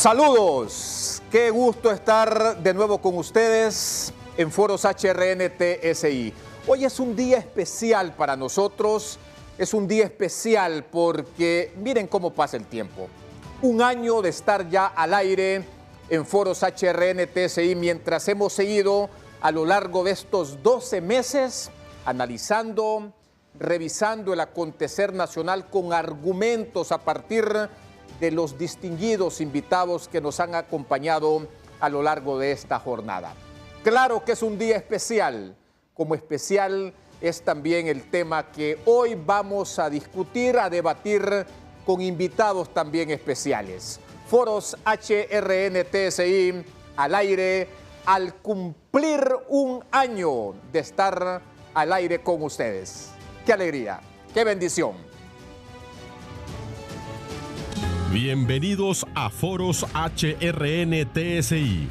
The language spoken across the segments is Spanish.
Saludos, qué gusto estar de nuevo con ustedes en Foros HRN-TSI. Hoy es un día especial para nosotros, es un día especial porque miren cómo pasa el tiempo. Un año de estar ya al aire en Foros HRN-TSI mientras hemos seguido a lo largo de estos 12 meses analizando, revisando el acontecer nacional con argumentos a partir de los distinguidos invitados que nos han acompañado a lo largo de esta jornada. Claro que es un día especial, como especial es también el tema que hoy vamos a discutir, a debatir con invitados también especiales. Foros HRN-TSI al aire al cumplir un año de estar al aire con ustedes. ¡Qué alegría! ¡Qué bendición! Bienvenidos a Foros HRN-TSI.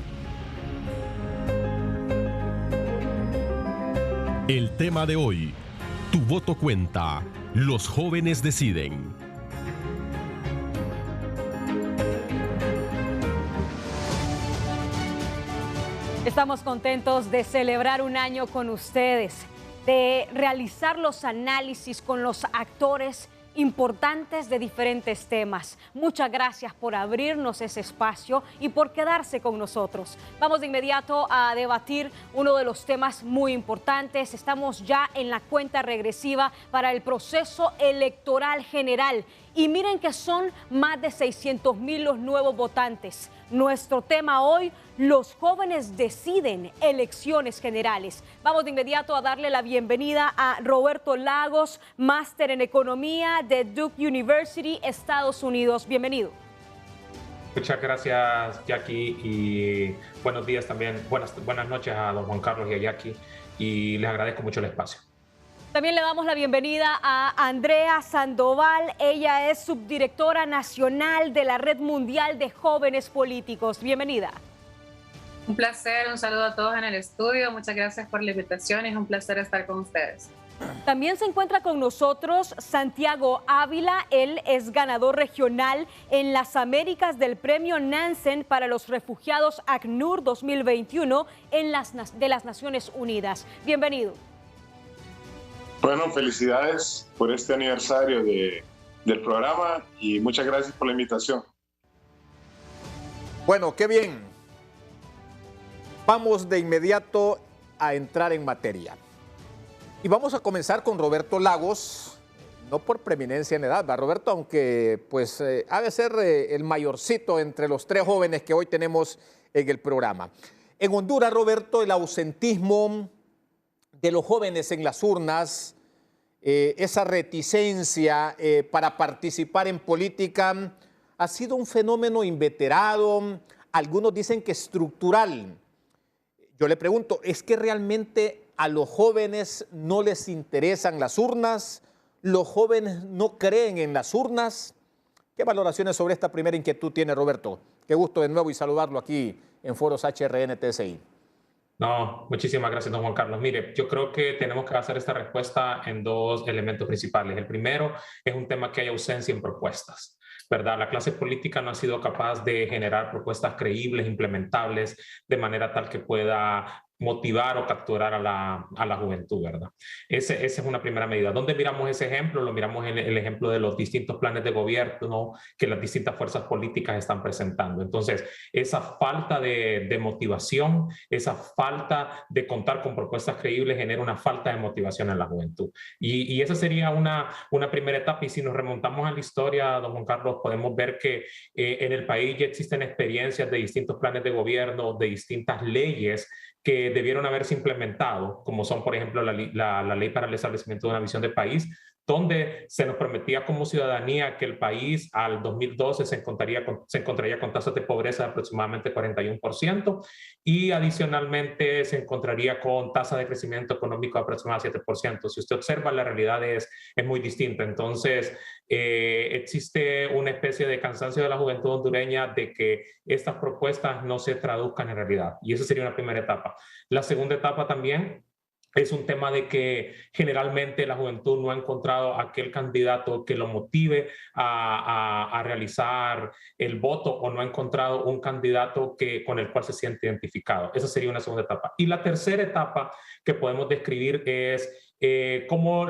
El tema de hoy, tu voto cuenta, los jóvenes deciden. Estamos contentos de celebrar un año con ustedes, de realizar los análisis con los actores importantes de diferentes temas. Muchas gracias por abrirnos ese espacio y por quedarse con nosotros. Vamos de inmediato a debatir uno de los temas muy importantes. Estamos ya en la cuenta regresiva para el proceso electoral general. Y miren que son más de 600,000 los nuevos votantes. Nuestro tema hoy, los jóvenes deciden, elecciones generales. Vamos de inmediato a darle la bienvenida a Roberto Lagos, máster en Economía de Duke University, Estados Unidos. Bienvenido. Muchas gracias, Jackie, y buenos días también, buenas noches a don Juan Carlos y a Jackie, y les agradezco mucho el espacio. También le damos la bienvenida a Andrea Sandoval. Ella es subdirectora nacional de la Red Mundial de Jóvenes Políticos. Bienvenida. Un placer, un saludo a todos en el estudio. Muchas gracias por la invitación y es un placer estar con ustedes. También se encuentra con nosotros Santiago Ávila. Él es ganador regional en las Américas del Premio Nansen para los Refugiados ACNUR 2021 de las Naciones Unidas. Bienvenido. Bueno, felicidades por este aniversario del programa y muchas gracias por la invitación. Bueno, qué bien. Vamos de inmediato a entrar en materia. Y vamos a comenzar con Roberto Lagos, no por preeminencia en edad, ¿va, Roberto? Aunque pues ha de ser el mayorcito entre los tres jóvenes que hoy tenemos en el programa. En Honduras, Roberto, el ausentismo de los jóvenes en las urnas, esa reticencia para participar en política ha sido un fenómeno inveterado, algunos dicen que estructural. Yo le pregunto, ¿es que realmente a los jóvenes no les interesan las urnas? ¿Los jóvenes no creen en las urnas? ¿Qué valoraciones sobre esta primera inquietud tiene Roberto? Qué gusto de nuevo y saludarlo aquí en Foros HRN-TSI. No, muchísimas gracias, don Juan Carlos. Mire, yo creo que tenemos que hacer esta respuesta en dos elementos principales. El primero es un tema que hay ausencia en propuestas, ¿verdad? La clase política no ha sido capaz de generar propuestas creíbles, implementables, de manera tal que pueda motivar o capturar a la juventud, ¿verdad? Esa es una primera medida. ¿Dónde miramos ese ejemplo? Lo miramos en el ejemplo de los distintos planes de gobierno que las distintas fuerzas políticas están presentando. Entonces, esa falta de motivación, esa falta de contar con propuestas creíbles genera una falta de motivación en la juventud. Y esa sería una primera etapa. Y si nos remontamos a la historia, don Juan Carlos, podemos ver que en el país ya existen experiencias de distintos planes de gobierno, de distintas leyes que debieron haberse implementado, como son, por ejemplo, la ley para el establecimiento de una visión de país, donde se nos prometía como ciudadanía que el país al 2012 se encontraría con tasas de pobreza de aproximadamente 41% y adicionalmente se encontraría con tasa de crecimiento económico de aproximadamente 7%. Si usted observa, la realidad es muy distinta. Entonces, existe una especie de cansancio de la juventud hondureña de que estas propuestas no se traduzcan en realidad. Y esa sería una primera etapa. La segunda etapa también Es un tema de que generalmente la juventud no ha encontrado aquel candidato que lo motive a realizar el voto, o no ha encontrado un candidato con el cual se siente identificado. Esa sería una segunda etapa. Y la tercera etapa que podemos describir es cómo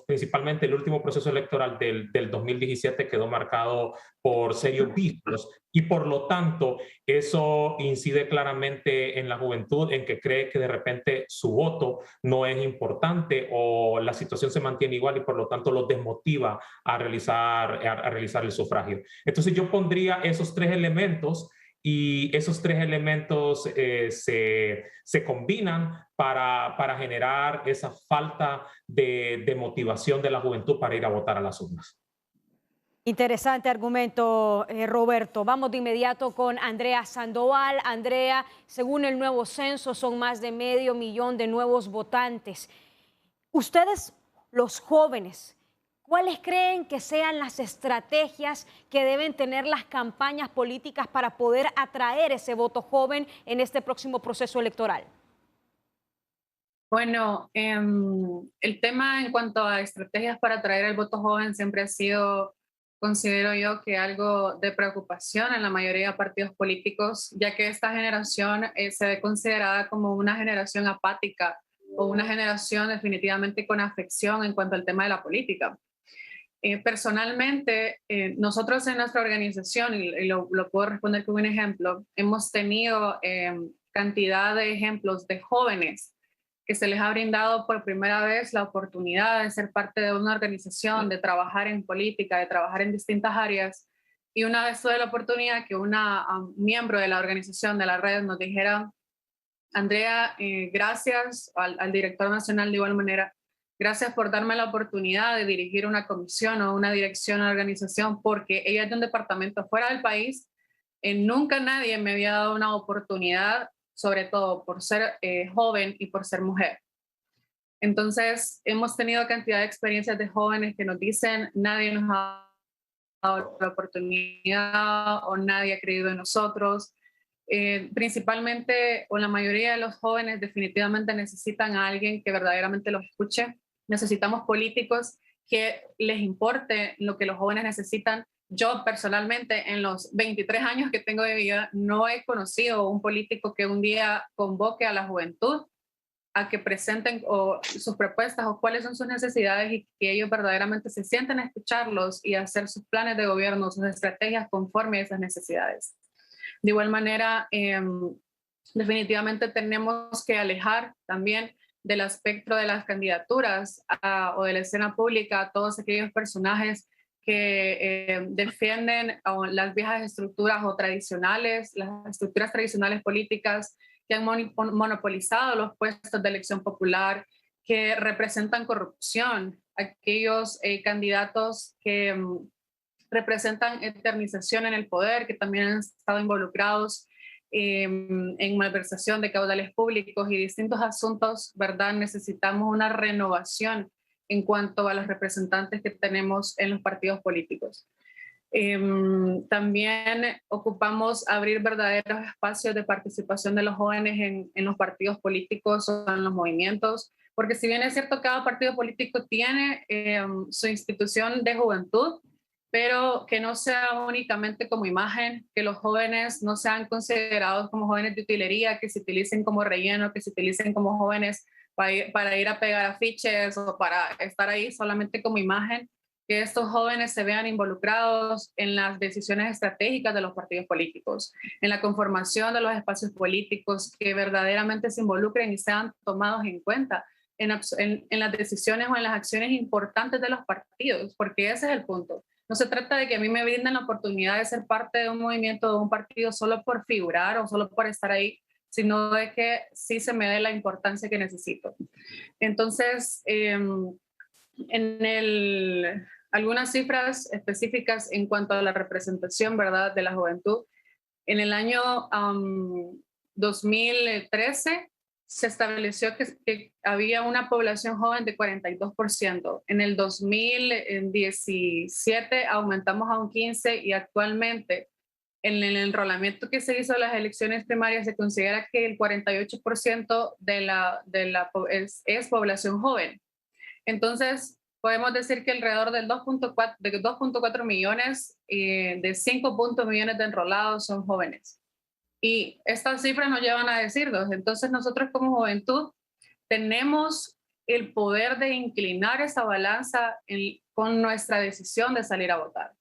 principalmente el último proceso electoral del 2017 quedó marcado por serios vicios, y por lo tanto eso incide claramente en la juventud, en que cree que de repente su voto no es importante, o la situación se mantiene igual y por lo tanto los desmotiva a realizar el sufragio. Entonces yo pondría esos tres elementos, y esos tres elementos se combinan para generar esa falta de motivación de la juventud para ir a votar a las urnas. Interesante argumento, Roberto. Vamos de inmediato con Andrea Sandoval. Andrea, según el nuevo censo, son más de 500,000 de nuevos votantes. Ustedes, los jóvenes, ¿cuáles creen que sean las estrategias que deben tener las campañas políticas para poder atraer ese voto joven en este próximo proceso electoral? Bueno, el tema en cuanto a estrategias para atraer el voto joven siempre ha sido, considero yo, que algo de preocupación en la mayoría de partidos políticos, ya que esta generación se ve considerada como una generación apática, o una generación definitivamente con afección en cuanto al tema de la política. Personalmente, nosotros en nuestra organización, y lo puedo responder con un ejemplo, hemos tenido cantidad de ejemplos de jóvenes que se les ha brindado por primera vez la oportunidad de ser parte de una organización, de trabajar en política, de trabajar en distintas áreas. Y una vez tuve la oportunidad que una miembro de la organización, de la red, nos dijera: Andrea, gracias al director nacional de igual manera, gracias por darme la oportunidad de dirigir una comisión o una dirección a la organización, porque ella es de un departamento fuera del país. Nunca nadie me había dado una oportunidad, sobre todo por ser joven y por ser mujer. Entonces, hemos tenido cantidad de experiencias de jóvenes que nos dicen: nadie nos ha dado la oportunidad, o nadie ha creído en nosotros. Principalmente, o la mayoría de los jóvenes definitivamente necesitan a alguien que verdaderamente los escuche. Necesitamos políticos que les importe lo que los jóvenes necesitan. Yo personalmente, en los 23 años que tengo de vida, no he conocido un político que un día convoque a la juventud a que presenten sus propuestas o cuáles son sus necesidades, y que ellos verdaderamente se sienten a escucharlos y a hacer sus planes de gobierno, sus estrategias conforme a esas necesidades. De igual manera, definitivamente tenemos que alejar también del espectro de las candidaturas o de la escena pública a todos aquellos personajes que defienden las viejas estructuras o tradicionales, las estructuras tradicionales políticas que han monopolizado los puestos de elección popular, que representan corrupción, aquellos candidatos que representan eternización en el poder, que también han estado involucrados en malversación de caudales públicos y distintos asuntos, ¿verdad? Necesitamos una renovación en cuanto a los representantes que tenemos en los partidos políticos. También ocupamos abrir verdaderos espacios de participación de los jóvenes en los partidos políticos o en los movimientos, porque si bien es cierto, cada partido político tiene su institución de juventud, pero que no sea únicamente como imagen, que los jóvenes no sean considerados como jóvenes de utilería, que se utilicen como relleno, que se utilicen como jóvenes para ir a pegar afiches o para estar ahí solamente como imagen, que estos jóvenes se vean involucrados en las decisiones estratégicas de los partidos políticos, en la conformación de los espacios políticos, que verdaderamente se involucren y sean tomados en cuenta en las decisiones o en las acciones importantes de los partidos, porque ese es el punto. No se trata de que a mí me brinden la oportunidad de ser parte de un movimiento, de un partido, solo por figurar o solo por estar ahí, sino de que sí se me dé la importancia que necesito. Entonces, algunas cifras específicas en cuanto a la representación, ¿verdad?, de la juventud. En el año 2013 se estableció que había una población joven de 42%. En el 2017 aumentamos a un 15% y actualmente En el enrolamiento que se hizo en las elecciones primarias se considera que el 48% es población joven. Entonces, podemos decir que alrededor del 2.4 millones de 5 millones de enrolados son jóvenes. Y estas cifras nos llevan a decirnos, entonces nosotros como juventud tenemos el poder de inclinar esa balanza con nuestra decisión de salir a votar.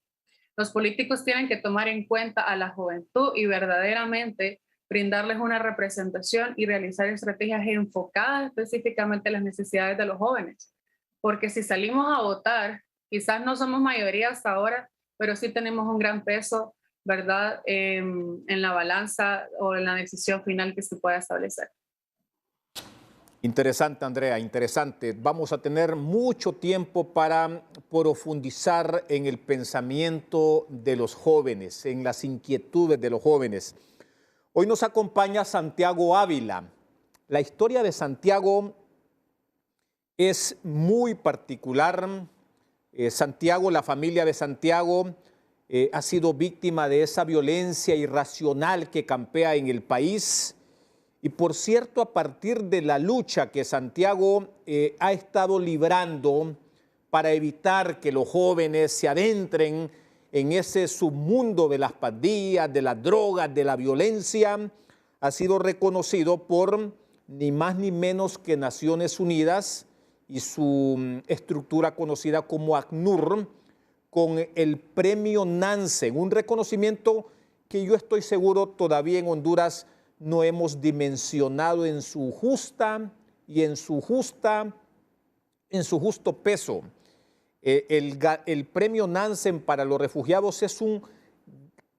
Los políticos tienen que tomar en cuenta a la juventud y verdaderamente brindarles una representación y realizar estrategias enfocadas específicamente en las necesidades de los jóvenes. Porque si salimos a votar, quizás no somos mayoría hasta ahora, pero sí tenemos un gran peso, ¿verdad?, en la balanza o en la decisión final que se pueda establecer. Interesante, Andrea, interesante. Vamos a tener mucho tiempo para profundizar en el pensamiento de los jóvenes, en las inquietudes de los jóvenes. Hoy nos acompaña Santiago Ávila. La historia de Santiago es muy particular. Santiago, la familia de Santiago, ha sido víctima de esa violencia irracional que campea en el país. Y por cierto, a partir de la lucha que Santiago ha estado librando para evitar que los jóvenes se adentren en ese submundo de las pandillas, de las drogas, de la violencia, ha sido reconocido por ni más ni menos que Naciones Unidas y su estructura conocida como ACNUR, con el premio Nansen, un reconocimiento que yo estoy seguro todavía en Honduras no hemos dimensionado en su justa y en su justo peso. El premio Nansen para los refugiados es un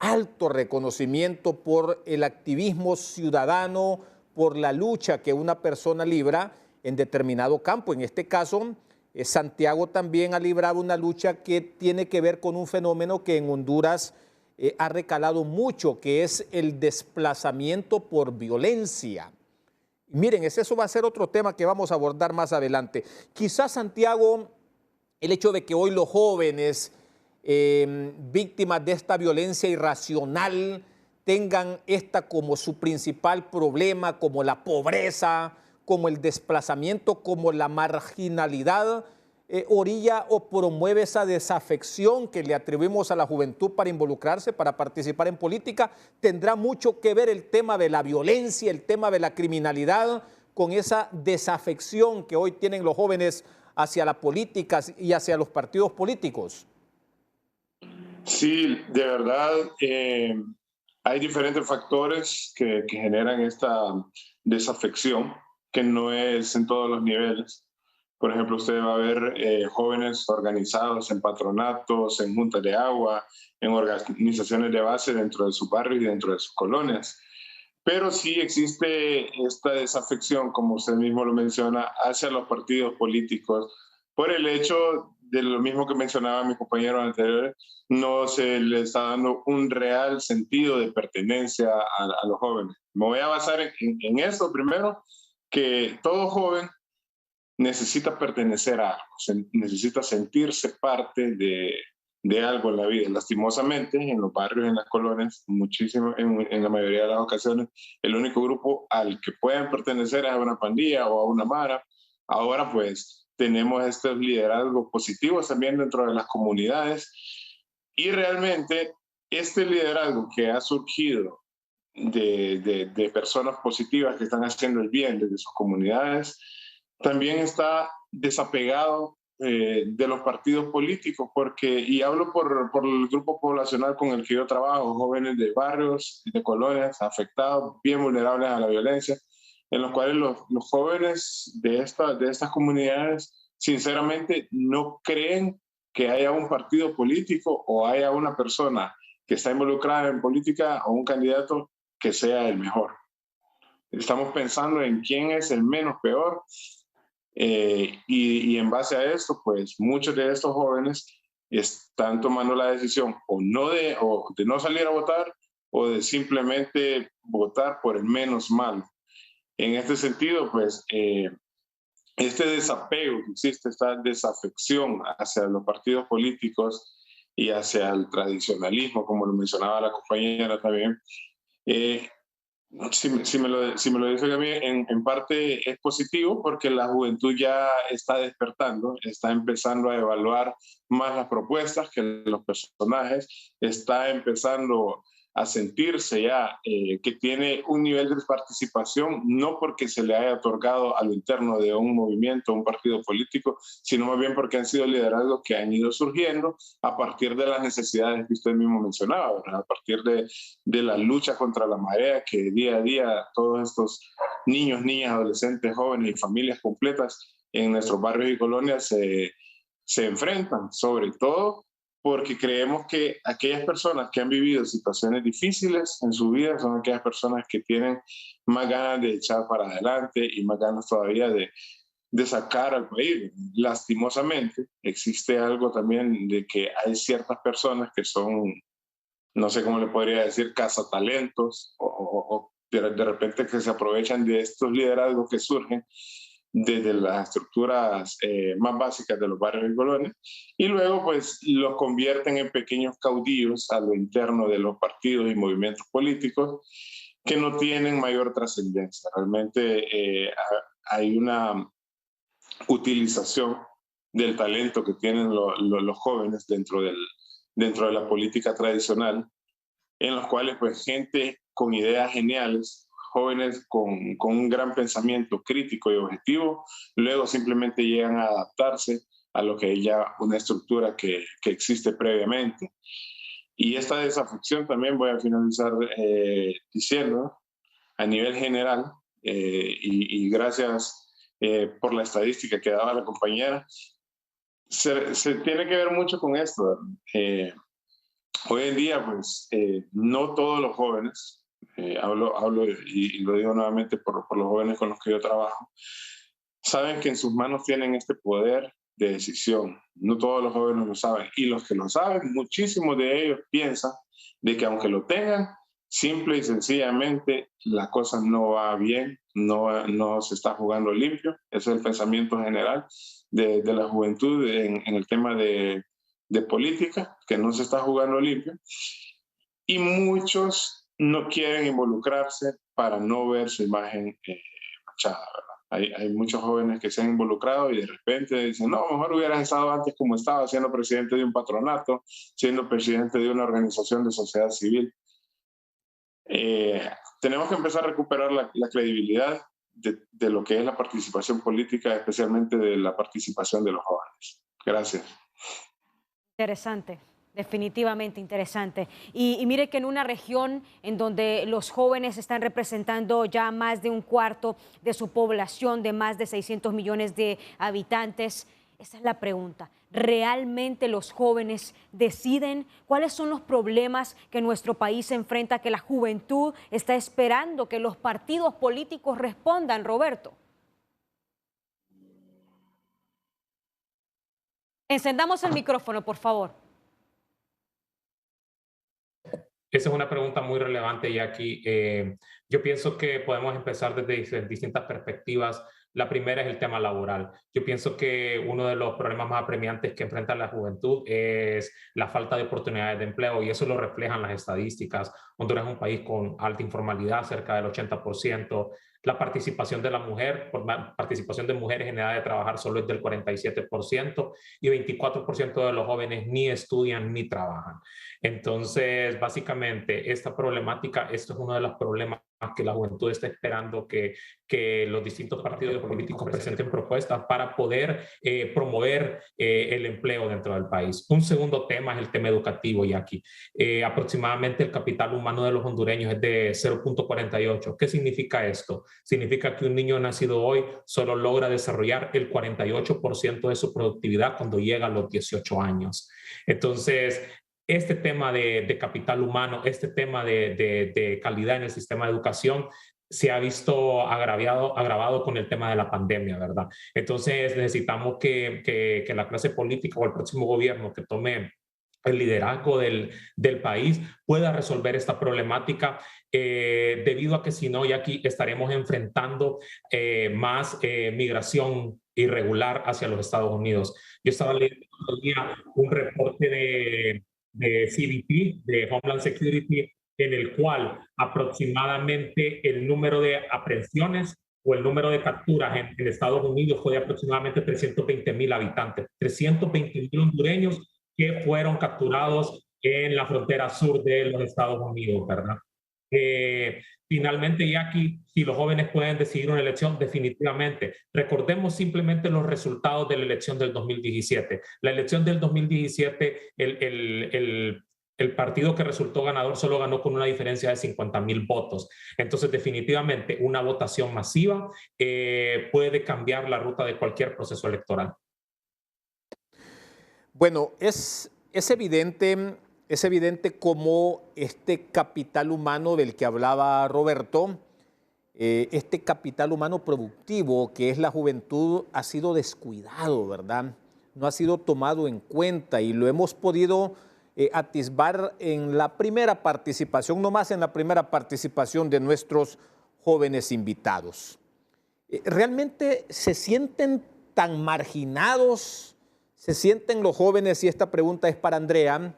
alto reconocimiento por el activismo ciudadano, por la lucha que una persona libra en determinado campo. En este caso, Santiago también ha librado una lucha que tiene que ver con un fenómeno que en Honduras ha recalado mucho, que es el desplazamiento por violencia. Miren, eso va a ser otro tema que vamos a abordar más adelante. Quizás, Santiago, el hecho de que hoy los jóvenes víctimas de esta violencia irracional tengan esta como su principal problema, como la pobreza, como el desplazamiento, como la marginalidad, orilla o promueve esa desafección que le atribuimos a la juventud para involucrarse, para participar en política. Tendrá mucho que ver el tema de la violencia, el tema de la criminalidad, con esa desafección que hoy tienen los jóvenes hacia la política y hacia los partidos políticos. Sí, de verdad, hay diferentes factores que generan esta desafección, que no es en todos los niveles. Por ejemplo, usted va a ver jóvenes organizados en patronatos, en juntas de agua, en organizaciones de base dentro de su barrio y dentro de sus colonias. Pero sí existe esta desafección, como usted mismo lo menciona, hacia los partidos políticos, por el hecho de lo mismo que mencionaban mis compañeros anteriores, no se les está dando un real sentido de pertenencia a los jóvenes. Me voy a basar en eso primero, que todo joven necesita pertenecer a algo, necesita sentirse parte de algo en la vida. Lastimosamente, en los barrios, en las colonias, muchísimo, en la mayoría de las ocasiones, el único grupo al que pueden pertenecer es a una pandilla o a una mara. Ahora, pues, tenemos estos liderazgos positivos también dentro de las comunidades, y realmente este liderazgo que ha surgido de personas positivas que están haciendo el bien desde sus comunidades, también está desapegado de los partidos políticos, porque, y hablo por el grupo poblacional con el que yo trabajo, jóvenes de barrios, de colonias afectados, bien vulnerables a la violencia, en los cuales los jóvenes de estas comunidades sinceramente no creen que haya un partido político o haya una persona que está involucrada en política o un candidato que sea el mejor. Estamos pensando en quién es el menos peor, y en base a esto, pues muchos de estos jóvenes están tomando la decisión o de no salir a votar, o de simplemente votar por el menos malo. En este sentido, pues este desapego que existe, esta desafección hacia los partidos políticos, y hacia el tradicionalismo, como lo mencionaba la compañera también. Si me lo dice a mí, en parte es positivo porque la juventud ya está despertando, está empezando a evaluar más las propuestas que los personajes, está empezando a sentirse ya que tiene un nivel de participación, no porque se le haya otorgado a lo interno de un movimiento, un partido político, sino más bien porque han sido liderazgos que han ido surgiendo a partir de las necesidades que usted mismo mencionaba, ¿verdad? A partir de la lucha contra la marea que día a día todos estos niños, niñas, adolescentes, jóvenes y familias completas en nuestros barrios y colonias se enfrentan, sobre todo porque creemos que aquellas personas que han vivido situaciones difíciles en su vida son aquellas personas que tienen más ganas de echar para adelante y más ganas todavía de sacar al país. Lastimosamente, existe algo también de que hay ciertas personas que son, no sé cómo le podría decir, cazatalentos o de repente que se aprovechan de estos liderazgos que surgen desde las estructuras más básicas de los barrios y colonias, y luego pues los convierten en pequeños caudillos a lo interno de los partidos y movimientos políticos que no tienen mayor trascendencia. Realmente hay una utilización del talento que tienen los jóvenes dentro de la política tradicional, en los cuales pues gente con ideas geniales, jóvenes con un gran pensamiento crítico y objetivo, luego simplemente llegan a adaptarse a lo que es ya una estructura que existe previamente. Y esta desafección también voy a finalizar diciendo, a nivel general, y gracias por la estadística que daba la compañera, se tiene que ver mucho con esto. Hoy en día, pues, no todos los jóvenes, hablo y lo digo nuevamente por los jóvenes con los que yo trabajo, saben que en sus manos tienen este poder de decisión. No todos los jóvenes lo saben. Y los que lo saben, muchísimos de ellos piensan de que aunque lo tengan, simple y sencillamente la cosa no va bien, no se está jugando limpio. Ese es el pensamiento general de la juventud en el tema de política, que no se está jugando limpio. Y muchos no quieren involucrarse para no ver su imagen manchada, ¿verdad? Hay muchos jóvenes que se han involucrado y de repente dicen, no, mejor hubieras estado antes como estaba, siendo presidente de un patronato, siendo presidente de una organización de sociedad civil. Tenemos que empezar a recuperar la credibilidad de lo que es la participación política, especialmente de la participación de los jóvenes. Gracias. Interesante. Definitivamente interesante. Y mire que en una región en donde los jóvenes están representando ya más de un cuarto de su población, de más de 600 millones de habitantes, esa es la pregunta. ¿Realmente los jóvenes deciden cuáles son los problemas que nuestro país enfrenta, que la juventud está esperando que los partidos políticos respondan, Roberto? Encendamos el micrófono, por favor. Esa es una pregunta muy relevante, Jackie. Yo pienso que podemos empezar desde distintas perspectivas. La primera es el tema laboral. Yo pienso que uno de los problemas más apremiantes que enfrenta la juventud es la falta de oportunidades de empleo, y eso lo reflejan las estadísticas. Honduras es un país con alta informalidad, cerca del 80%. La participación de la mujer, participación de mujeres en edad de trabajar solo es del 47%, y 24% de los jóvenes ni estudian ni trabajan. Entonces, básicamente, esta problemática, esto es uno de los problemas que la juventud está esperando que los distintos partidos políticos presenten propuestas para poder promover el empleo dentro del país. Un segundo tema es el tema educativo, Jackie. Aproximadamente el capital humano de los hondureños es de 0.48. ¿Qué significa esto? Significa que un niño nacido hoy solo logra desarrollar el 48% de su productividad cuando llega a los 18 años. Entonces, este tema de capital humano, este tema de calidad en el sistema de educación se ha visto agravado con el tema de la pandemia, ¿verdad? Entonces necesitamos que la clase política o el próximo gobierno que tome el liderazgo del país pueda resolver esta problemática, debido a que si no, ya aquí estaremos enfrentando más migración irregular hacia los Estados Unidos. Yo estaba leyendo un reporte de CBP, de Homeland Security, en el cual aproximadamente el número de aprehensiones o el número de capturas en Estados Unidos fue de aproximadamente 320,000 habitantes, 320,000 hondureños que fueron capturados en la frontera sur de los Estados Unidos, ¿verdad? Finalmente, Jackie, si los jóvenes pueden decidir una elección, definitivamente. Recordemos simplemente los resultados de la elección del 2017. La elección del 2017, el partido que resultó ganador solo ganó con una diferencia de 50,000 votos. Entonces, definitivamente, una votación masiva puede cambiar la ruta de cualquier proceso electoral. Bueno, es evidente cómo este capital humano del que hablaba Roberto, este capital humano productivo que es la juventud, ha sido descuidado, ¿verdad? No ha sido tomado en cuenta y lo hemos podido atisbar en la primera participación, no más en la primera participación de nuestros jóvenes invitados. ¿Realmente se sienten tan marginados? ¿Se sienten los jóvenes, y esta pregunta es para Andrea,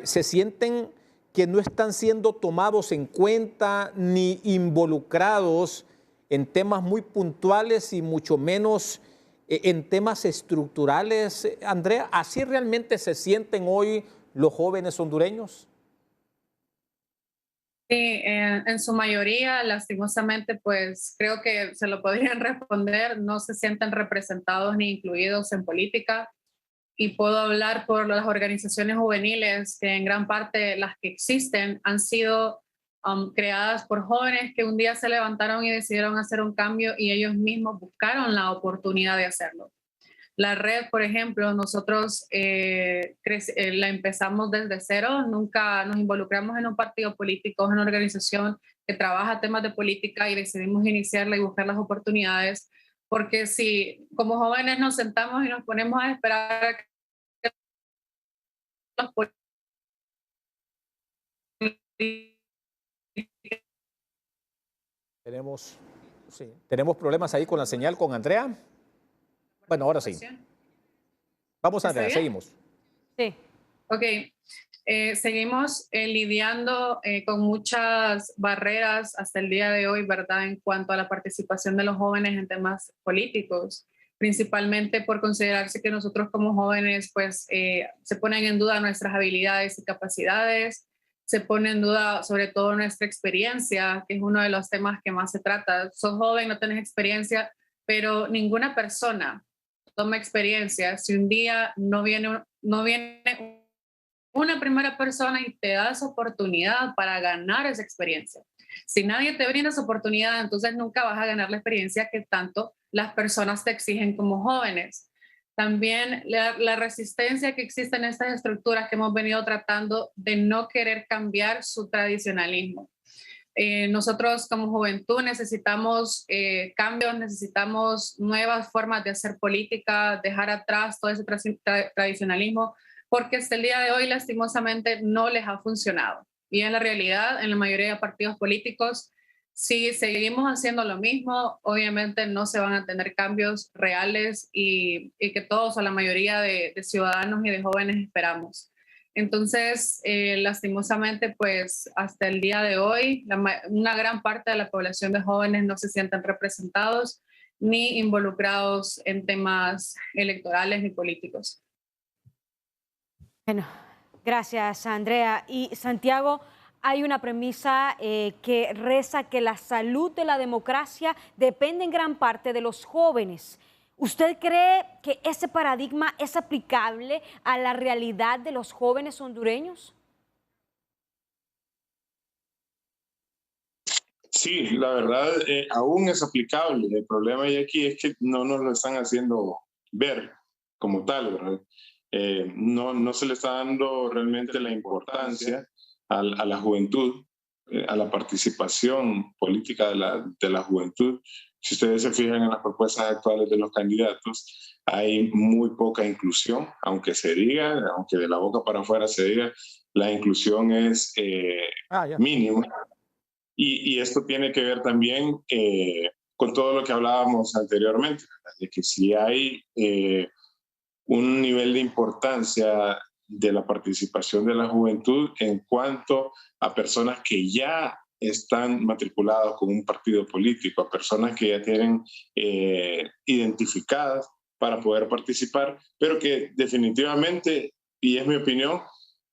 se sienten que no están siendo tomados en cuenta ni involucrados en temas muy puntuales y mucho menos en temas estructurales? Andrea, ¿así realmente se sienten hoy los jóvenes hondureños? Sí, en su mayoría, lastimosamente, pues creo que se lo podrían responder, no se sienten representados ni incluidos en política. Y puedo hablar por las organizaciones juveniles, que en gran parte las que existen han sido creadas por jóvenes que un día se levantaron y decidieron hacer un cambio y ellos mismos buscaron la oportunidad de hacerlo. La red, por ejemplo, nosotros la empezamos desde cero, nunca nos involucramos en un partido político, en una organización que trabaja temas de política y decidimos iniciarla y buscar las oportunidades, porque si como jóvenes nos sentamos y nos ponemos a esperar a que los Tenemos problemas ahí con la señal con Andrea. Bueno, ahora sí. Vamos, Andrea, seguimos. Sí. Ok. Seguimos lidiando con muchas barreras hasta el día de hoy, ¿verdad? En cuanto a la participación de los jóvenes en temas políticos, principalmente por considerarse que nosotros como jóvenes, pues, se ponen en duda nuestras habilidades y capacidades, se pone en duda sobre todo nuestra experiencia, que es uno de los temas que más se trata. Sos joven, no tenés experiencia, pero ninguna persona toma experiencia si un día no viene una primera persona y te da esa oportunidad para ganar esa experiencia. Si nadie te brinda esa oportunidad, entonces nunca vas a ganar la experiencia que tanto las personas te exigen como jóvenes. También la resistencia que existe en estas estructuras que hemos venido tratando de no querer cambiar su tradicionalismo. Nosotros como juventud necesitamos cambios, necesitamos nuevas formas de hacer política, dejar atrás todo ese tradicionalismo, porque hasta el día de hoy lastimosamente no les ha funcionado. Y en la realidad, en la mayoría de partidos políticos, si seguimos haciendo lo mismo, obviamente no se van a tener cambios reales y que todos o la mayoría de ciudadanos y de jóvenes esperamos. Entonces, lastimosamente, pues hasta el día de hoy, una gran parte de la población de jóvenes no se sienten representados ni involucrados en temas electorales ni políticos. Bueno, gracias, Andrea. Y Santiago, hay una premisa que reza que la salud de la democracia depende en gran parte de los jóvenes. ¿Usted cree que ese paradigma es aplicable a la realidad de los jóvenes hondureños? Sí, la verdad, aún es aplicable. El problema ya aquí es que no nos lo están haciendo ver como tal, ¿verdad? No se le está dando realmente la importancia a la juventud, a la participación política de la juventud. Si ustedes se fijan en las propuestas actuales de los candidatos, hay muy poca inclusión, aunque se diga, aunque de la boca para afuera se diga, la inclusión es mínima. Y esto tiene que ver también con todo lo que hablábamos anteriormente, de que si hay un nivel de importancia de la participación de la juventud en cuanto a personas que ya están matriculados con un partido político, a personas que ya tienen identificadas para poder participar, pero que definitivamente, y es mi opinión,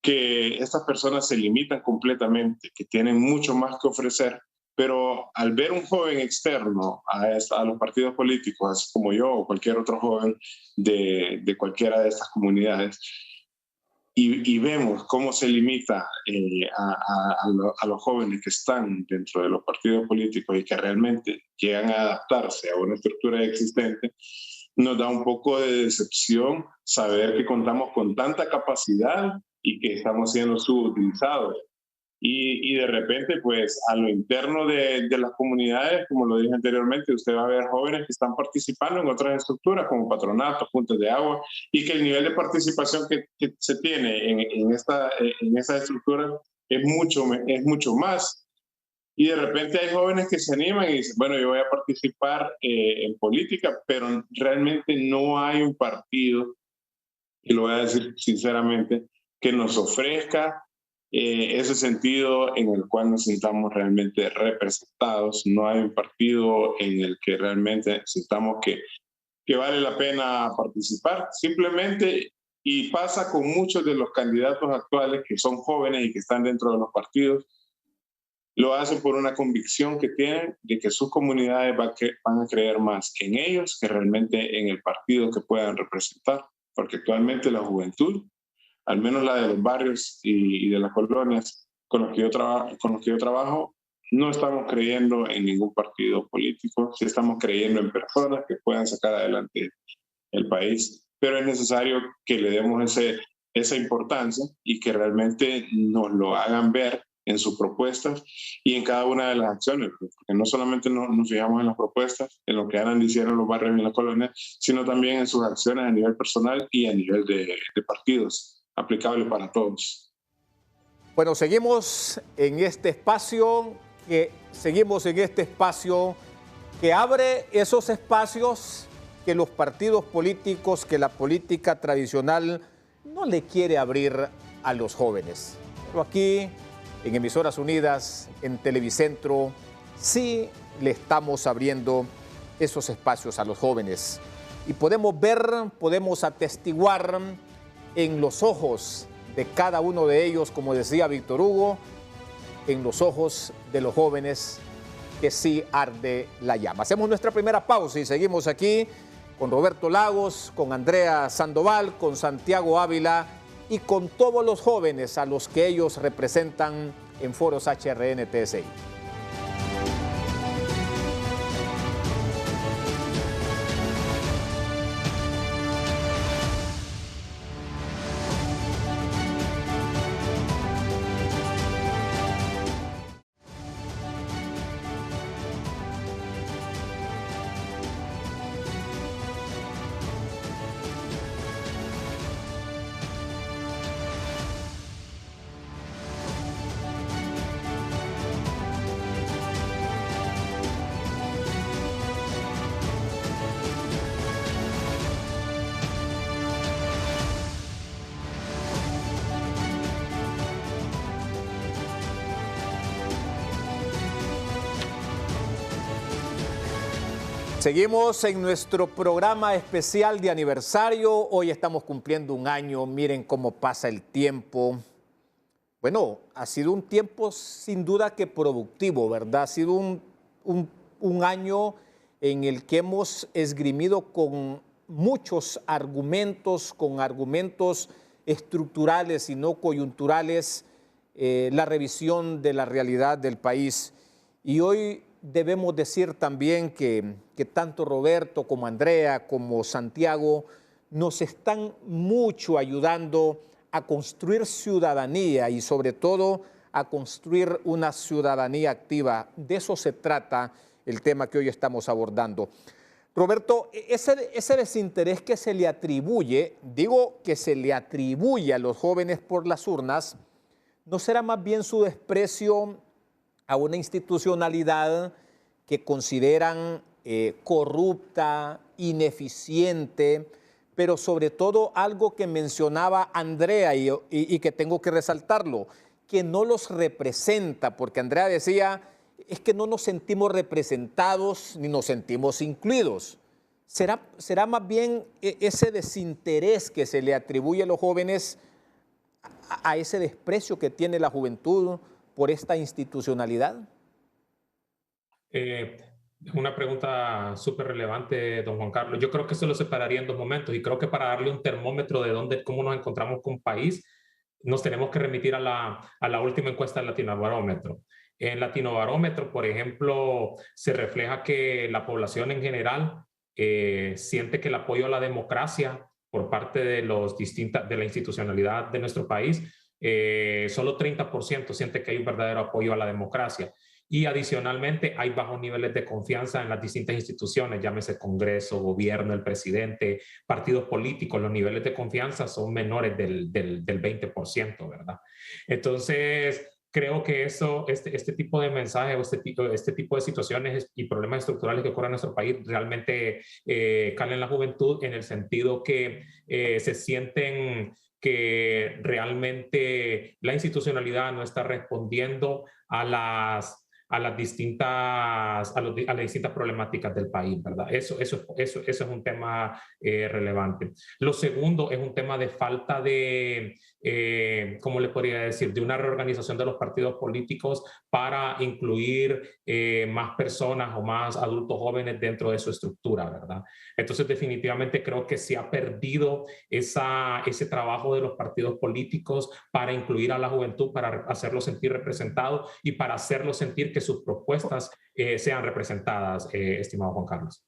que estas personas se limitan completamente, que tienen mucho más que ofrecer, pero al ver un joven externo a los partidos políticos, así como yo o cualquier otro joven de cualquiera de estas comunidades, y vemos cómo se limita a los jóvenes que están dentro de los partidos políticos y que realmente llegan a adaptarse a una estructura existente, nos da un poco de decepción saber que contamos con tanta capacidad y que estamos siendo subutilizados. Y de repente, pues a lo interno de las comunidades, como lo dije anteriormente, usted va a ver jóvenes que están participando en otras estructuras como patronatos, puntos de agua, y que el nivel de participación que se tiene en esa estructura es mucho más. Y de repente hay jóvenes que se animan y dicen, bueno, yo voy a participar en política, pero realmente no hay un partido, y lo voy a decir sinceramente, que nos ofrezca ese sentido en el cual nos sintamos realmente representados. No hay un partido en el que realmente sintamos que vale la pena participar. Simplemente, y pasa con muchos de los candidatos actuales que son jóvenes y que están dentro de los partidos, lo hacen por una convicción que tienen de que sus comunidades van a creer más en ellos que realmente en el partido que puedan representar. Porque actualmente la juventud, al menos la de los barrios y de las colonias con los que yo trabajo, no estamos creyendo en ningún partido político, sí estamos creyendo en personas que puedan sacar adelante el país, pero es necesario que le demos esa importancia y que realmente nos lo hagan ver en sus propuestas y en cada una de las acciones, porque no solamente nos fijamos en las propuestas, en lo que andan diciendo los barrios y las colonias, sino también en sus acciones a nivel personal y a nivel de partidos, aplicable para todos. Bueno, seguimos en este espacio que abre esos espacios que los partidos políticos, que la política tradicional no le quiere abrir a los jóvenes. Pero aquí, en Emisoras Unidas, en Televicentro, sí le estamos abriendo esos espacios a los jóvenes. Y podemos ver, podemos atestiguar en los ojos de cada uno de ellos, como decía Víctor Hugo, en los ojos de los jóvenes que sí arde la llama. Hacemos nuestra primera pausa y seguimos aquí con Roberto Lagos, con Andrea Sandoval, con Santiago Ávila y con todos los jóvenes a los que ellos representan en Foros HRN-TSI. Seguimos en nuestro programa especial de aniversario. Hoy estamos cumpliendo un año. Miren cómo pasa el tiempo. Bueno, ha sido un tiempo sin duda que productivo, ¿verdad? Ha sido un año en el que hemos esgrimido con muchos argumentos, con argumentos estructurales y no coyunturales, la revisión de la realidad del país. Y hoy debemos decir también que tanto Roberto como Andrea como Santiago nos están mucho ayudando a construir ciudadanía y sobre todo a construir una ciudadanía activa. De eso se trata el tema que hoy estamos abordando. Roberto, ese desinterés que se le atribuye, digo que se le atribuye a los jóvenes por las urnas, ¿no será más bien su desprecio a una institucionalidad que consideran corrupta, ineficiente, pero sobre todo algo que mencionaba Andrea y que tengo que resaltarlo, que no los representa, porque Andrea decía, es que no nos sentimos representados ni nos sentimos incluidos. ¿Será más bien ese desinterés que se le atribuye a los jóvenes a ese desprecio que tiene la juventud por esta institucionalidad? Una pregunta súper relevante, don Juan Carlos. Yo creo que eso lo separaría en dos momentos y creo que para darle un termómetro de cómo nos encontramos como país, nos tenemos que remitir a la última encuesta del Latinobarómetro. En Latinobarómetro, por ejemplo, se refleja que la población en general siente que el apoyo a la democracia por parte de la institucionalidad de nuestro país, solo 30% siente que hay un verdadero apoyo a la democracia. Y adicionalmente hay bajos niveles de confianza en las distintas instituciones, llámese Congreso, gobierno, el presidente, partidos políticos. Los niveles de confianza son menores del 20%, ¿verdad? Entonces, creo que este tipo de mensajes o este tipo de situaciones y problemas estructurales que ocurren en nuestro país realmente calan en la juventud en el sentido que se sienten que realmente la institucionalidad no está respondiendo a las distintas problemáticas del país, ¿verdad? Eso es un tema relevante. Lo segundo es un tema de falta de, ¿cómo le podría decir?, de una reorganización de los partidos políticos para incluir más personas o más adultos jóvenes dentro de su estructura, ¿verdad? Entonces, definitivamente creo que se ha perdido ese trabajo de los partidos políticos para incluir a la juventud, para hacerlo sentir representado y para hacerlo sentir que sus propuestas sean representadas, estimado Juan Carlos.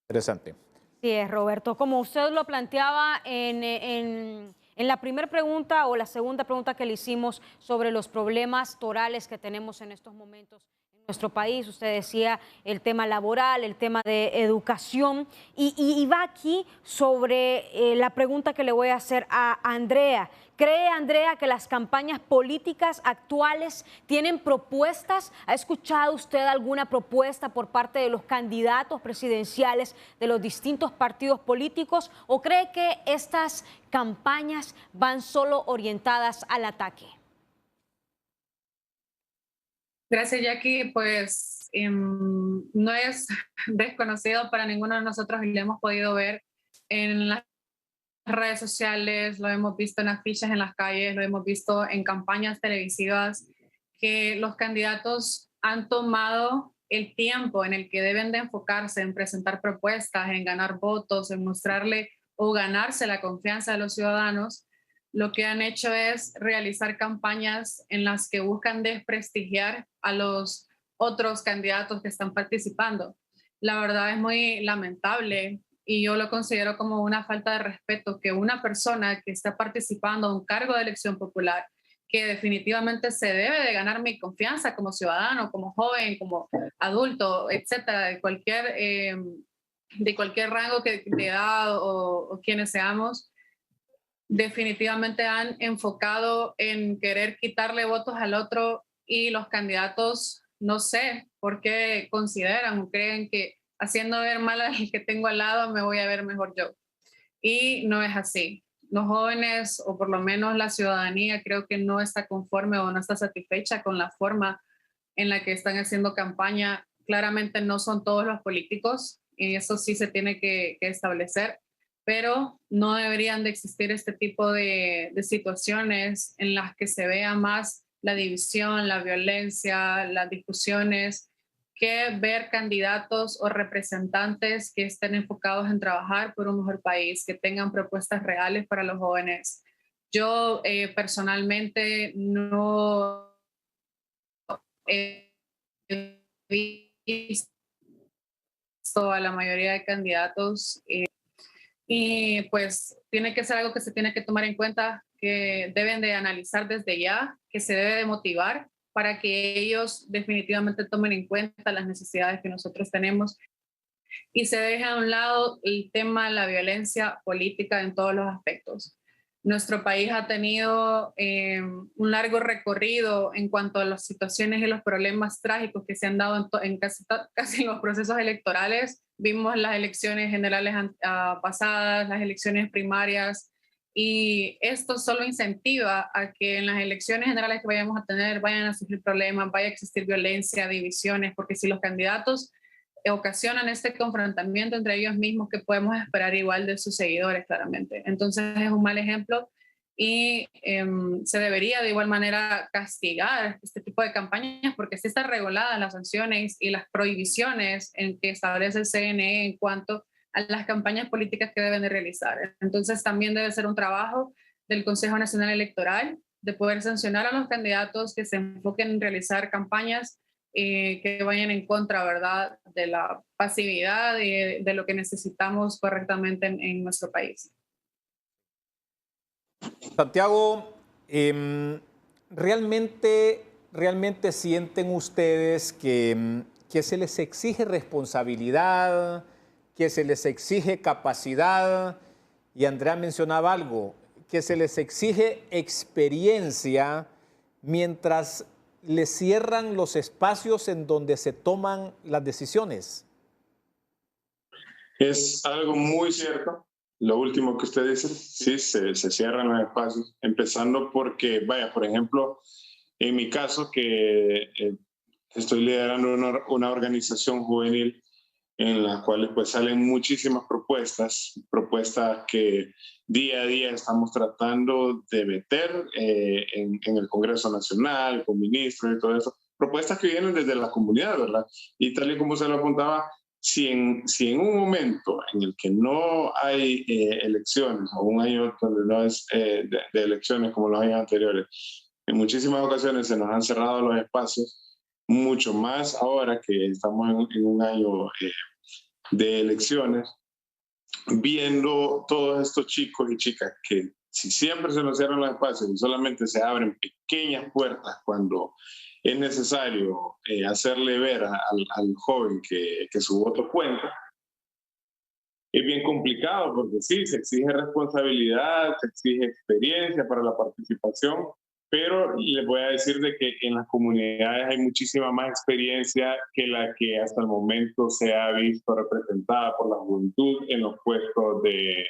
Interesante. Sí, es, Roberto. Como usted lo planteaba en la primera pregunta o la segunda pregunta que le hicimos sobre los problemas torales que tenemos en estos momentos en nuestro país, usted decía el tema laboral, el tema de educación, y va aquí sobre la pregunta que le voy a hacer a Andrea. ¿Cree, Andrea, que las campañas políticas actuales tienen propuestas? ¿Ha escuchado usted alguna propuesta por parte de los candidatos presidenciales de los distintos partidos políticos? ¿O cree que estas campañas van solo orientadas al ataque? Gracias, Jackie. Pues no es desconocido para ninguno de nosotros y lo hemos podido ver en las redes sociales, lo hemos visto en afiches en las calles, lo hemos visto en campañas televisivas, que los candidatos han tomado el tiempo en el que deben de enfocarse en presentar propuestas, en ganar votos, en mostrarle o ganarse la confianza de los ciudadanos. Lo que han hecho es realizar campañas en las que buscan desprestigiar a los otros candidatos que están participando. La verdad es muy lamentable y yo lo considero como una falta de respeto que una persona que está participando en un cargo de elección popular, que definitivamente se debe de ganar mi confianza como ciudadano, como joven, como adulto, etcétera, de cualquier rango de edad o quienes seamos, definitivamente han enfocado en querer quitarle votos al otro y los candidatos, no sé por qué consideran o creen que haciendo ver mal al que tengo al lado me voy a ver mejor yo. Y no es así. Los jóvenes, o por lo menos la ciudadanía, creo que no está conforme o no está satisfecha con la forma en la que están haciendo campaña. Claramente no son todos los políticos, y eso sí se tiene que establecer, pero no deberían de existir este tipo de situaciones en las que se vea más la división, la violencia, las discusiones, que ver candidatos o representantes que estén enfocados en trabajar por un mejor país, que tengan propuestas reales para los jóvenes. Yo personalmente no he visto a la mayoría de candidatos y pues tiene que ser algo que se tiene que tomar en cuenta, que deben de analizar desde ya, que se debe de motivar para que ellos definitivamente tomen en cuenta las necesidades que nosotros tenemos y se deje a un lado el tema de la violencia política en todos los aspectos. Nuestro país ha tenido un largo recorrido en cuanto a las situaciones y los problemas trágicos que se han dado en casi los procesos electorales vimos las elecciones generales pasadas, las elecciones primarias, y esto solo incentiva a que en las elecciones generales que vayamos a tener vayan a surgir problemas, vaya a existir violencia, divisiones, porque si los candidatos ocasionan este confrontamiento entre ellos mismos, que podemos esperar igual de sus seguidores, claramente. Entonces es un mal ejemplo y se debería de igual manera castigar este tipo de campañas, porque sí están reguladas las sanciones y las prohibiciones en que establece el CNE en cuanto a las campañas políticas que deben de realizar. Entonces también debe ser un trabajo del Consejo Nacional Electoral de poder sancionar a los candidatos que se enfoquen en realizar campañas que vayan en contra, ¿verdad?, de la pasividad y de lo que necesitamos correctamente en nuestro país. Santiago, ¿realmente sienten ustedes que se les exige responsabilidad, que se les exige capacidad? Y Andrea mencionaba algo, que se les exige experiencia mientras les cierran los espacios en donde se toman las decisiones. Es algo muy cierto. Lo último que usted dice, sí, se cierran los espacios, empezando porque, vaya, por ejemplo, en mi caso, que estoy liderando una organización juvenil en la cual pues salen muchísimas propuestas que día a día estamos tratando de meter en el Congreso Nacional, con ministros y todo eso, propuestas que vienen desde la comunidad, ¿verdad? Y tal y como se lo apuntaba, si en un momento en el que no hay elecciones, o un año donde no es de elecciones como los años anteriores, en muchísimas ocasiones se nos han cerrado los espacios, mucho más ahora que estamos en un año de elecciones, viendo todos estos chicos y chicas que si siempre se nos cierran los espacios y solamente se abren pequeñas puertas cuando es necesario hacerle ver al joven que su voto cuenta, es bien complicado porque sí, se exige responsabilidad, se exige experiencia para la participación, pero les voy a decir de que en las comunidades hay muchísima más experiencia que la que hasta el momento se ha visto representada por la juventud en los puestos de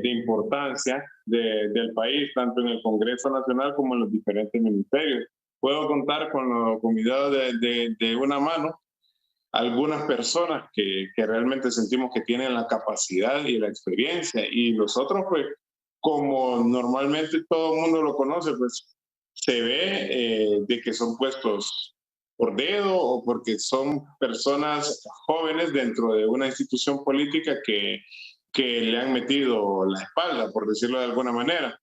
importancia del país, tanto en el Congreso Nacional como en los diferentes ministerios. Puedo contar con mi dedo de una mano algunas personas que realmente sentimos que tienen la capacidad y la experiencia, y los otros, pues, como normalmente todo el mundo lo conoce, pues se ve de que son puestos por dedo o porque son personas jóvenes dentro de una institución política que le han metido la espalda, por decirlo de alguna manera.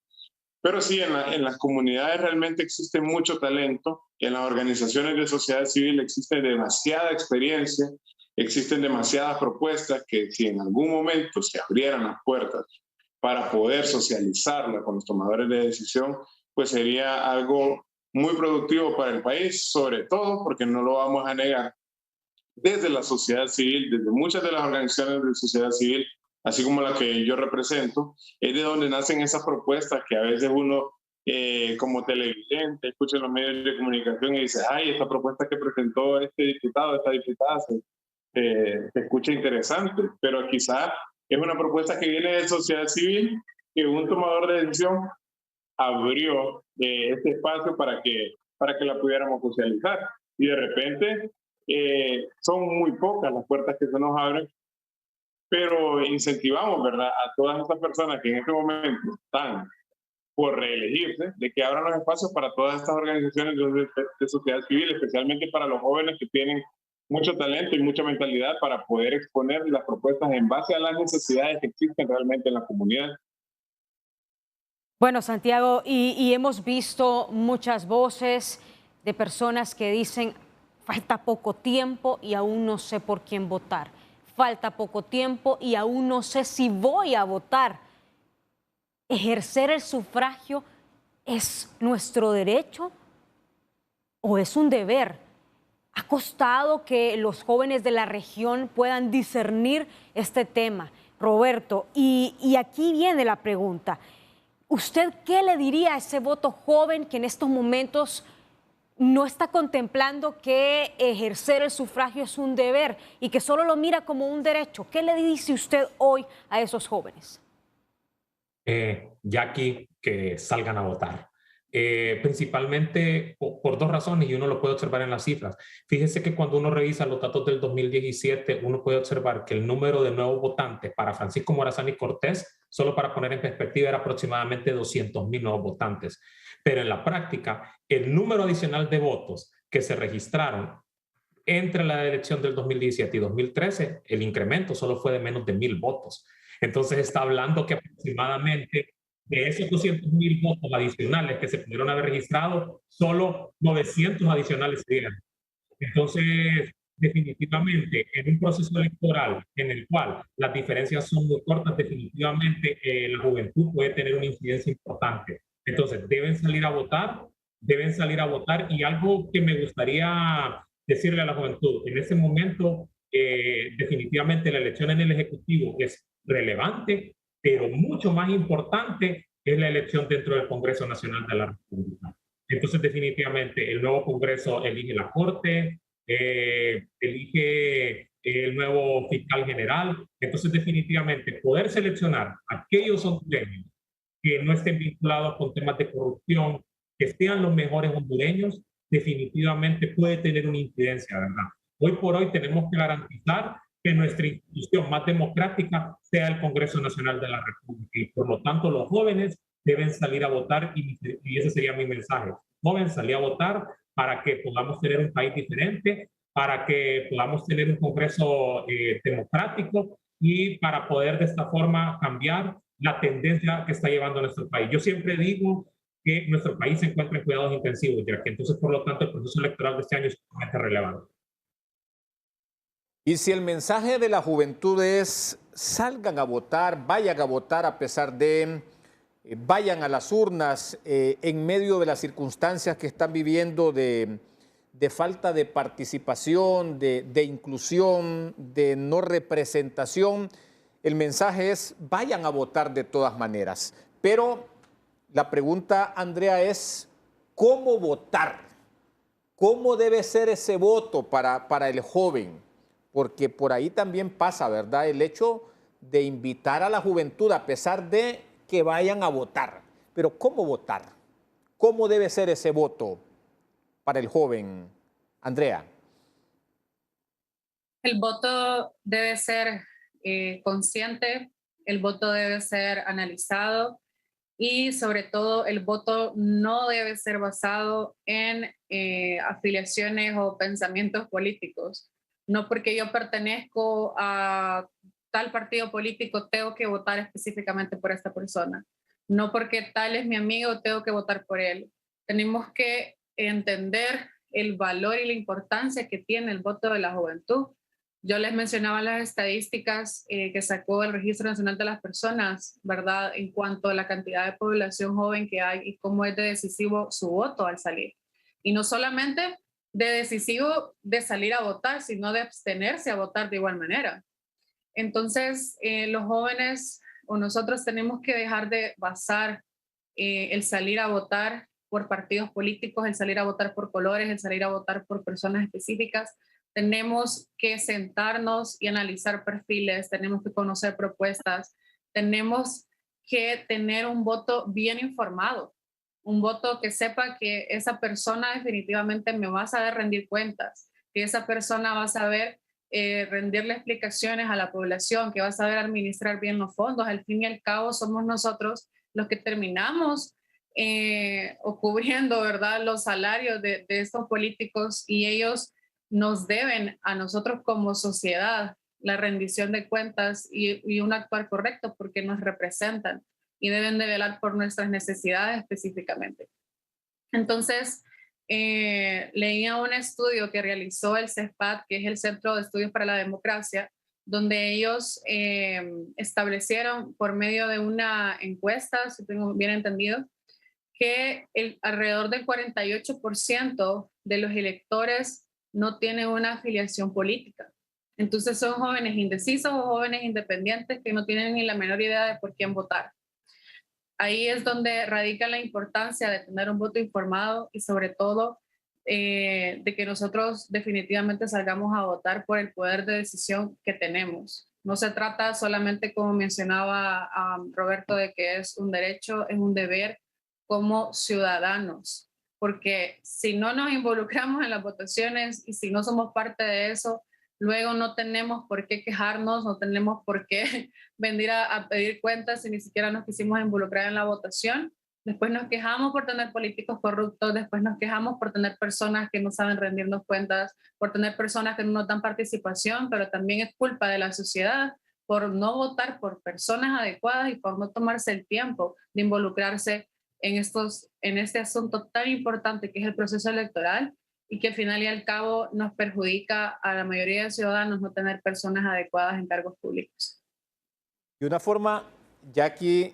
Pero sí, en las comunidades realmente existe mucho talento, en las organizaciones de sociedad civil existe demasiada experiencia, existen demasiadas propuestas que si en algún momento se abrieran las puertas para poder socializarla con los tomadores de decisión, pues sería algo muy productivo para el país, sobre todo porque no lo vamos a negar. Desde la sociedad civil, desde muchas de las organizaciones de sociedad civil, así como la que yo represento, es de donde nacen esas propuestas que a veces uno, como televidente, escucha en los medios de comunicación y dice, ay, esta propuesta que presentó este diputado, esta diputada, se escucha interesante, pero quizás es una propuesta que viene de sociedad civil, que un tomador de decisión abrió este espacio para que la pudiéramos socializar. Y de repente son muy pocas las puertas que se nos abren, pero incentivamos, ¿verdad?, a todas estas personas que en este momento están por reelegirse, de que abran los espacios para todas estas organizaciones de sociedad civil, especialmente para los jóvenes que tienen mucho talento y mucha mentalidad para poder exponer las propuestas en base a las necesidades que existen realmente en la comunidad. Bueno, Santiago, y hemos visto muchas voces de personas que dicen, falta poco tiempo y aún no sé por quién votar. Falta poco tiempo y aún no sé si voy a votar. ¿Ejercer el sufragio es nuestro derecho o es un deber? Ha costado que los jóvenes de la región puedan discernir este tema. Roberto, y aquí viene la pregunta. ¿Usted qué le diría a ese voto joven que en estos momentos no está contemplando que ejercer el sufragio es un deber y que solo lo mira como un derecho. ¿Qué le dice usted hoy a esos jóvenes? Jackie, que salgan a votar. Principalmente por dos razones, y uno lo puede observar en las cifras. Fíjese que cuando uno revisa los datos del 2017, uno puede observar que el número de nuevos votantes para Francisco Morazán y Cortés, solo para poner en perspectiva, era aproximadamente 200,000 nuevos votantes. Pero en la práctica, el número adicional de votos que se registraron entre la elección del 2017 y 2013, el incremento solo fue de menos de 1,000 votos. Entonces está hablando que aproximadamente de esos 200,000 votos adicionales que se pudieron haber registrado, solo 900 adicionales se dieron. Entonces, definitivamente, en un proceso electoral en el cual las diferencias son muy cortas, definitivamente la juventud puede tener una incidencia importante. Entonces, deben salir a votar, y algo que me gustaría decirle a la juventud, en ese momento, definitivamente la elección en el Ejecutivo es relevante, pero mucho más importante es la elección dentro del Congreso Nacional de la República. Entonces, definitivamente, el nuevo Congreso elige la Corte, elige el nuevo fiscal general. Entonces, definitivamente, poder seleccionar aquellos hondureños que no estén vinculados con temas de corrupción, que sean los mejores hondureños, definitivamente puede tener una incidencia, ¿verdad? Hoy por hoy tenemos que garantizar que nuestra institución más democrática sea el Congreso Nacional de la República, y por lo tanto los jóvenes deben salir a votar, y ese sería mi mensaje. Jóvenes, salir a votar para que podamos tener un país diferente, para que podamos tener un Congreso democrático, y para poder de esta forma cambiar la tendencia que está llevando nuestro país. Yo siempre digo que nuestro país se encuentra en cuidados intensivos, ya que entonces, por lo tanto, el proceso electoral de este año es sumamente relevante. Y si el mensaje de la juventud es salgan a votar, vayan a votar a pesar de, vayan a las urnas en medio de las circunstancias que están viviendo de falta de participación, de inclusión, de no representación, el mensaje es vayan a votar de todas maneras. Pero la pregunta, Andrea, es ¿cómo votar? ¿Cómo debe ser ese voto para el joven? Porque por ahí también pasa, ¿verdad?, el hecho de invitar a la juventud a pesar de que vayan a votar. Pero ¿cómo votar? ¿Cómo debe ser ese voto para el joven, Andrea? El voto debe ser consciente, el voto debe ser analizado, y sobre todo el voto no debe ser basado en afiliaciones o pensamientos políticos. No porque yo pertenezco a tal partido político tengo que votar específicamente por esta persona. No porque tal es mi amigo tengo que votar por él. Tenemos que entender el valor y la importancia que tiene el voto de la juventud. Yo les mencionaba las estadísticas que sacó el Registro Nacional de las Personas, ¿verdad?, en cuanto a la cantidad de población joven que hay y cómo es de decisivo su voto al salir. Y no solamente de decisivo de salir a votar, sino de abstenerse a votar de igual manera. Entonces, los jóvenes o nosotros tenemos que dejar de basar el salir a votar por partidos políticos, el salir a votar por colores, el salir a votar por personas específicas. Tenemos que sentarnos y analizar perfiles, tenemos que conocer propuestas, tenemos que tener un voto bien informado, un voto que sepa que esa persona definitivamente me va a saber rendir cuentas, que esa persona va a saber rendirle explicaciones a la población, que va a saber administrar bien los fondos. Al fin y al cabo somos nosotros los que terminamos o cubriendo, ¿verdad?, los salarios de estos políticos, y ellos nos deben a nosotros como sociedad la rendición de cuentas y un actuar correcto porque nos representan y deben de velar por nuestras necesidades específicamente. Entonces, leía un estudio que realizó el CESPAD, que es el Centro de Estudios para la Democracia, donde ellos establecieron por medio de una encuesta, si tengo bien entendido, que alrededor del 48% de los electores no tienen una afiliación política. Entonces son jóvenes indecisos o jóvenes independientes que no tienen ni la menor idea de por quién votar. Ahí es donde radica la importancia de tener un voto informado y sobre todo de que nosotros definitivamente salgamos a votar por el poder de decisión que tenemos. No se trata solamente, como mencionaba Roberto, de que es un derecho, es un deber como ciudadanos, porque si no nos involucramos en las votaciones y si no somos parte de eso, luego no tenemos por qué quejarnos, no tenemos por qué venir a pedir cuentas si ni siquiera nos quisimos involucrar en la votación. Después nos quejamos por tener políticos corruptos, después nos quejamos por tener personas que no saben rendirnos cuentas, por tener personas que no nos dan participación, pero también es culpa de la sociedad por no votar por personas adecuadas y por no tomarse el tiempo de involucrarse en este asunto tan importante que es el proceso electoral y que al final y al cabo nos perjudica a la mayoría de ciudadanos no tener personas adecuadas en cargos públicos. De una forma, Jackie,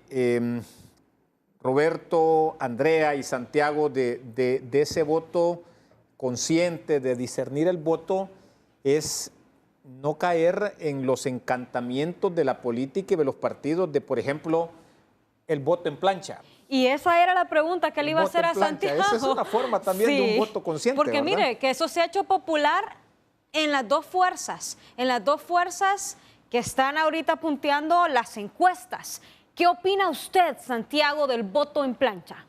Roberto, Andrea y Santiago, de ese voto consciente, de discernir el voto, es no caer en los encantamientos de la política y de los partidos, de, por ejemplo, el voto en plancha. Y esa era la pregunta que le iba a hacer a Santiago. Esa es una forma también de un voto consciente, porque ¿verdad? mire, que eso se ha hecho popular en las dos fuerzas que están ahorita punteando las encuestas. ¿Qué opina usted, Santiago, del voto en plancha?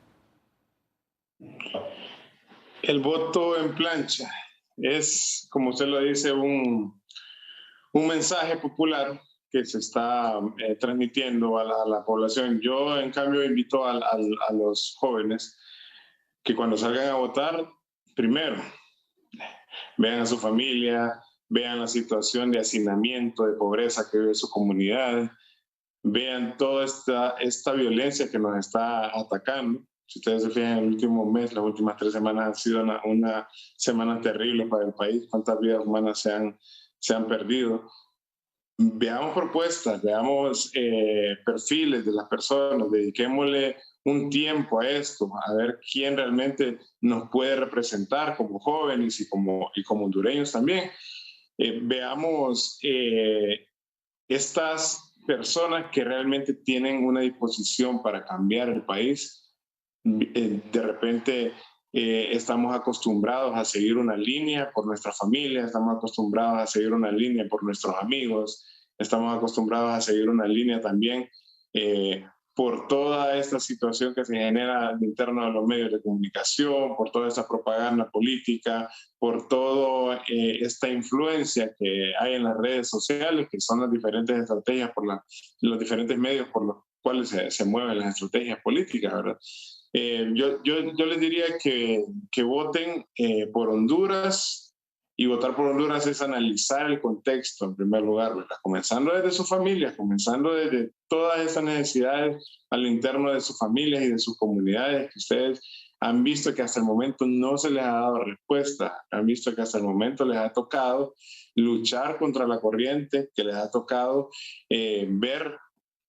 El voto en plancha es, como usted lo dice, un mensaje popular que se está transmitiendo a la población. Yo, en cambio, invito a los jóvenes que cuando salgan a votar, primero, vean a su familia, vean la situación de hacinamiento, de pobreza que vive su comunidad, vean toda esta violencia que nos está atacando. Si ustedes se fijan, en el último mes, las últimas 3 semanas han sido una semana terrible para el país. ¿Cuántas vidas humanas se han perdido? Veamos propuestas, veamos perfiles de las personas, dediquémosle un tiempo a esto, a ver quién realmente nos puede representar como jóvenes y como hondureños también. Veamos estas personas que realmente tienen una disposición para cambiar el país. De repente estamos acostumbrados a seguir una línea por nuestra familia, estamos acostumbrados a seguir una línea por nuestros amigos, estamos acostumbrados a seguir una línea también por toda esta situación que se genera al interno de los medios de comunicación, por toda esta propaganda política, por toda esta influencia que hay en las redes sociales, que son las diferentes estrategias, los diferentes medios por los cuales se mueven las estrategias políticas, ¿verdad? Yo les diría que voten por Honduras, y votar por Honduras es analizar el contexto en primer lugar, ¿verdad? Comenzando desde su familia, comenzando desde todas esas necesidades al interno de sus familias y de sus comunidades que ustedes han visto que hasta el momento no se les ha dado respuesta, han visto que hasta el momento les ha tocado luchar contra la corriente, que les ha tocado ver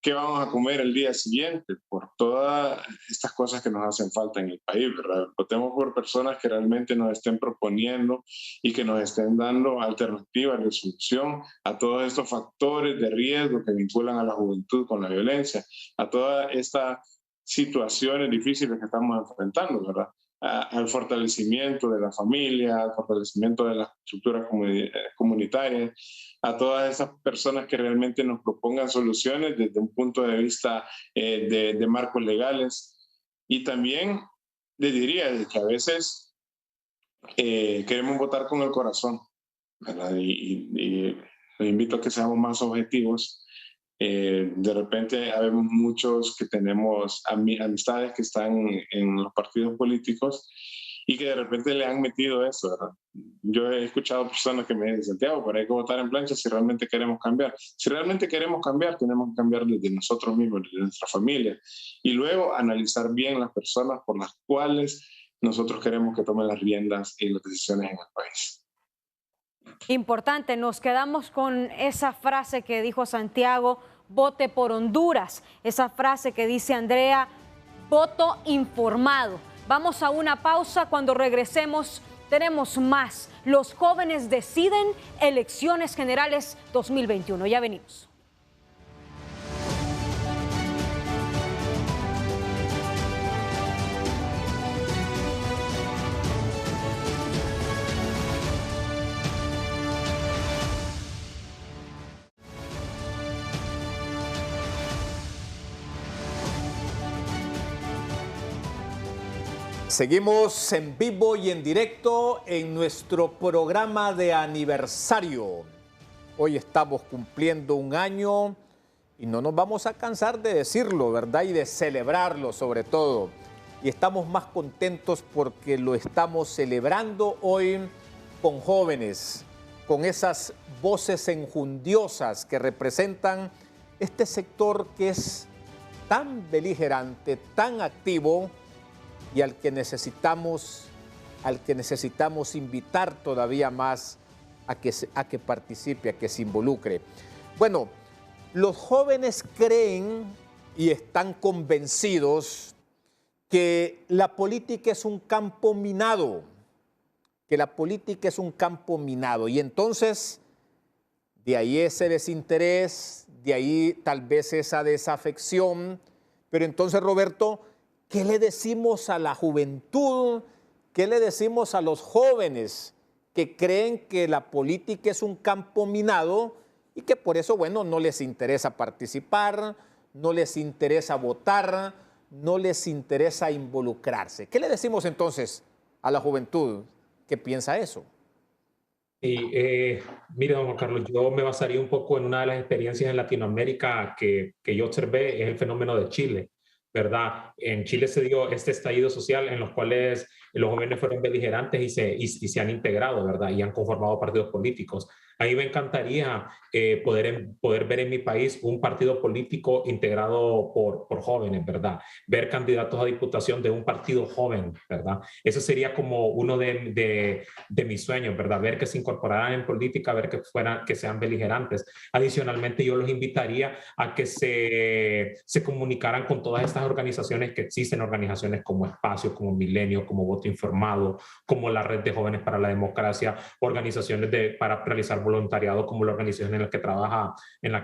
qué vamos a comer el día siguiente, por todas estas cosas que nos hacen falta en el país, ¿verdad? Votemos por personas que realmente nos estén proponiendo y que nos estén dando alternativas de solución a todos estos factores de riesgo que vinculan a la juventud con la violencia, a todas estas situaciones difíciles que estamos enfrentando, ¿verdad? Al fortalecimiento de la familia, al fortalecimiento de las estructuras comunitarias, a todas esas personas que realmente nos propongan soluciones desde un punto de vista de marcos legales. Y también les diría que a veces queremos votar con el corazón, ¿verdad? Y les invito a que seamos más objetivos. De repente habemos muchos que tenemos amistades que están en los partidos políticos y que de repente le han metido eso, ¿verdad? Yo he escuchado personas que me dicen, Santiago, pero hay que votar en plancha si realmente queremos cambiar. Si realmente queremos cambiar, tenemos que cambiar desde nosotros mismos, desde nuestra familia, y luego analizar bien las personas por las cuales nosotros queremos que tomen las riendas y las decisiones en el país. Importante, nos quedamos con esa frase que dijo Santiago, vote por Honduras, esa frase que dice Andrea, voto informado. Vamos a una pausa, cuando regresemos tenemos más. Los jóvenes deciden, elecciones generales 2021. Ya venimos. Seguimos en vivo y en directo en nuestro programa de aniversario. Hoy estamos cumpliendo un año y no nos vamos a cansar de decirlo, ¿verdad? Y de celebrarlo sobre todo. Y estamos más contentos porque lo estamos celebrando hoy con jóvenes, con esas voces enjundiosas que representan este sector que es tan beligerante, tan activo y al que necesitamos invitar todavía más a que participe, a que se involucre. Bueno, los jóvenes creen y están convencidos que la política es un campo minado, y entonces de ahí ese desinterés, de ahí tal vez esa desafección. Pero entonces, Roberto, ¿qué le decimos a la juventud? ¿Qué le decimos a los jóvenes que creen que la política es un campo minado y que por eso, bueno, no les interesa participar, no les interesa votar, no les interesa involucrarse? ¿Qué le decimos entonces a la juventud que piensa eso? Y mire, don Juan Carlos, yo me basaría un poco en una de las experiencias en Latinoamérica que yo observé, es el fenómeno de Chile, ¿verdad? En Chile se dio este estallido social en los cuales los jóvenes fueron beligerantes y se han integrado, ¿verdad? Y han conformado partidos políticos. A mí me encantaría poder ver en mi país un partido político integrado por jóvenes, ¿verdad? Ver candidatos a diputación de un partido joven, ¿verdad? Eso sería como uno de mis sueños, ¿verdad? Ver que se incorporaran en política, ver que sean beligerantes. Adicionalmente, yo los invitaría a que se comunicaran con todas estas organizaciones que existen, organizaciones como Espacio, como Milenio, como Voto Informado, como la Red de Jóvenes para la Democracia, organizaciones para realizar voluntariado como la organización en la que trabaja, en la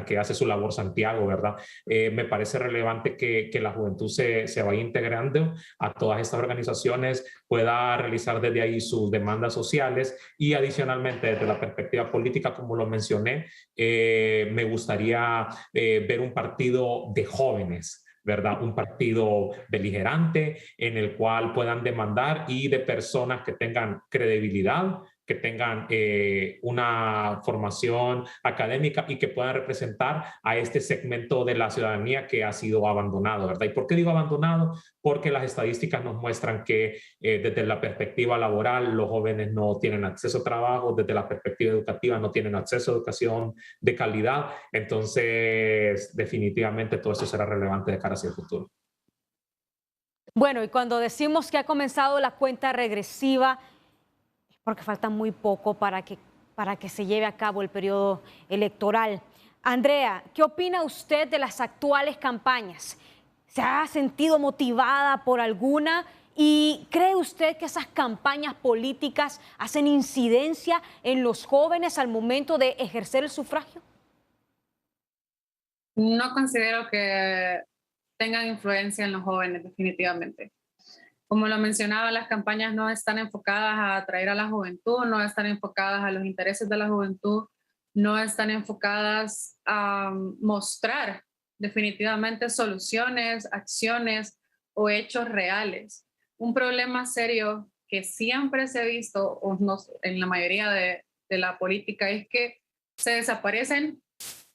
que hace su labor Santiago, ¿verdad? Me parece relevante que la juventud se vaya integrando a todas estas organizaciones, pueda realizar desde ahí sus demandas sociales y adicionalmente desde la perspectiva política, como lo mencioné, me gustaría ver un partido de jóvenes, ¿verdad? Un partido beligerante en el cual puedan demandar y de personas que tengan credibilidad, que tengan una formación académica y que puedan representar a este segmento de la ciudadanía que ha sido abandonado, ¿verdad? ¿Y por qué digo abandonado? Porque las estadísticas nos muestran que desde la perspectiva laboral los jóvenes no tienen acceso a trabajo, desde la perspectiva educativa no tienen acceso a educación de calidad, entonces definitivamente todo eso será relevante de cara hacia el futuro. Bueno, y cuando decimos que ha comenzado la cuenta regresiva, porque falta muy poco para que se lleve a cabo el periodo electoral. Andrea, ¿qué opina usted de las actuales campañas? ¿Se ha sentido motivada por alguna? ¿Y cree usted que esas campañas políticas hacen incidencia en los jóvenes al momento de ejercer el sufragio? No considero que tengan influencia en los jóvenes, definitivamente. Como lo mencionaba, las campañas no están enfocadas a atraer a la juventud, no están enfocadas a los intereses de la juventud, no están enfocadas a mostrar definitivamente soluciones, acciones o hechos reales. Un problema serio que siempre se ha visto en la mayoría de la política es que se desaparecen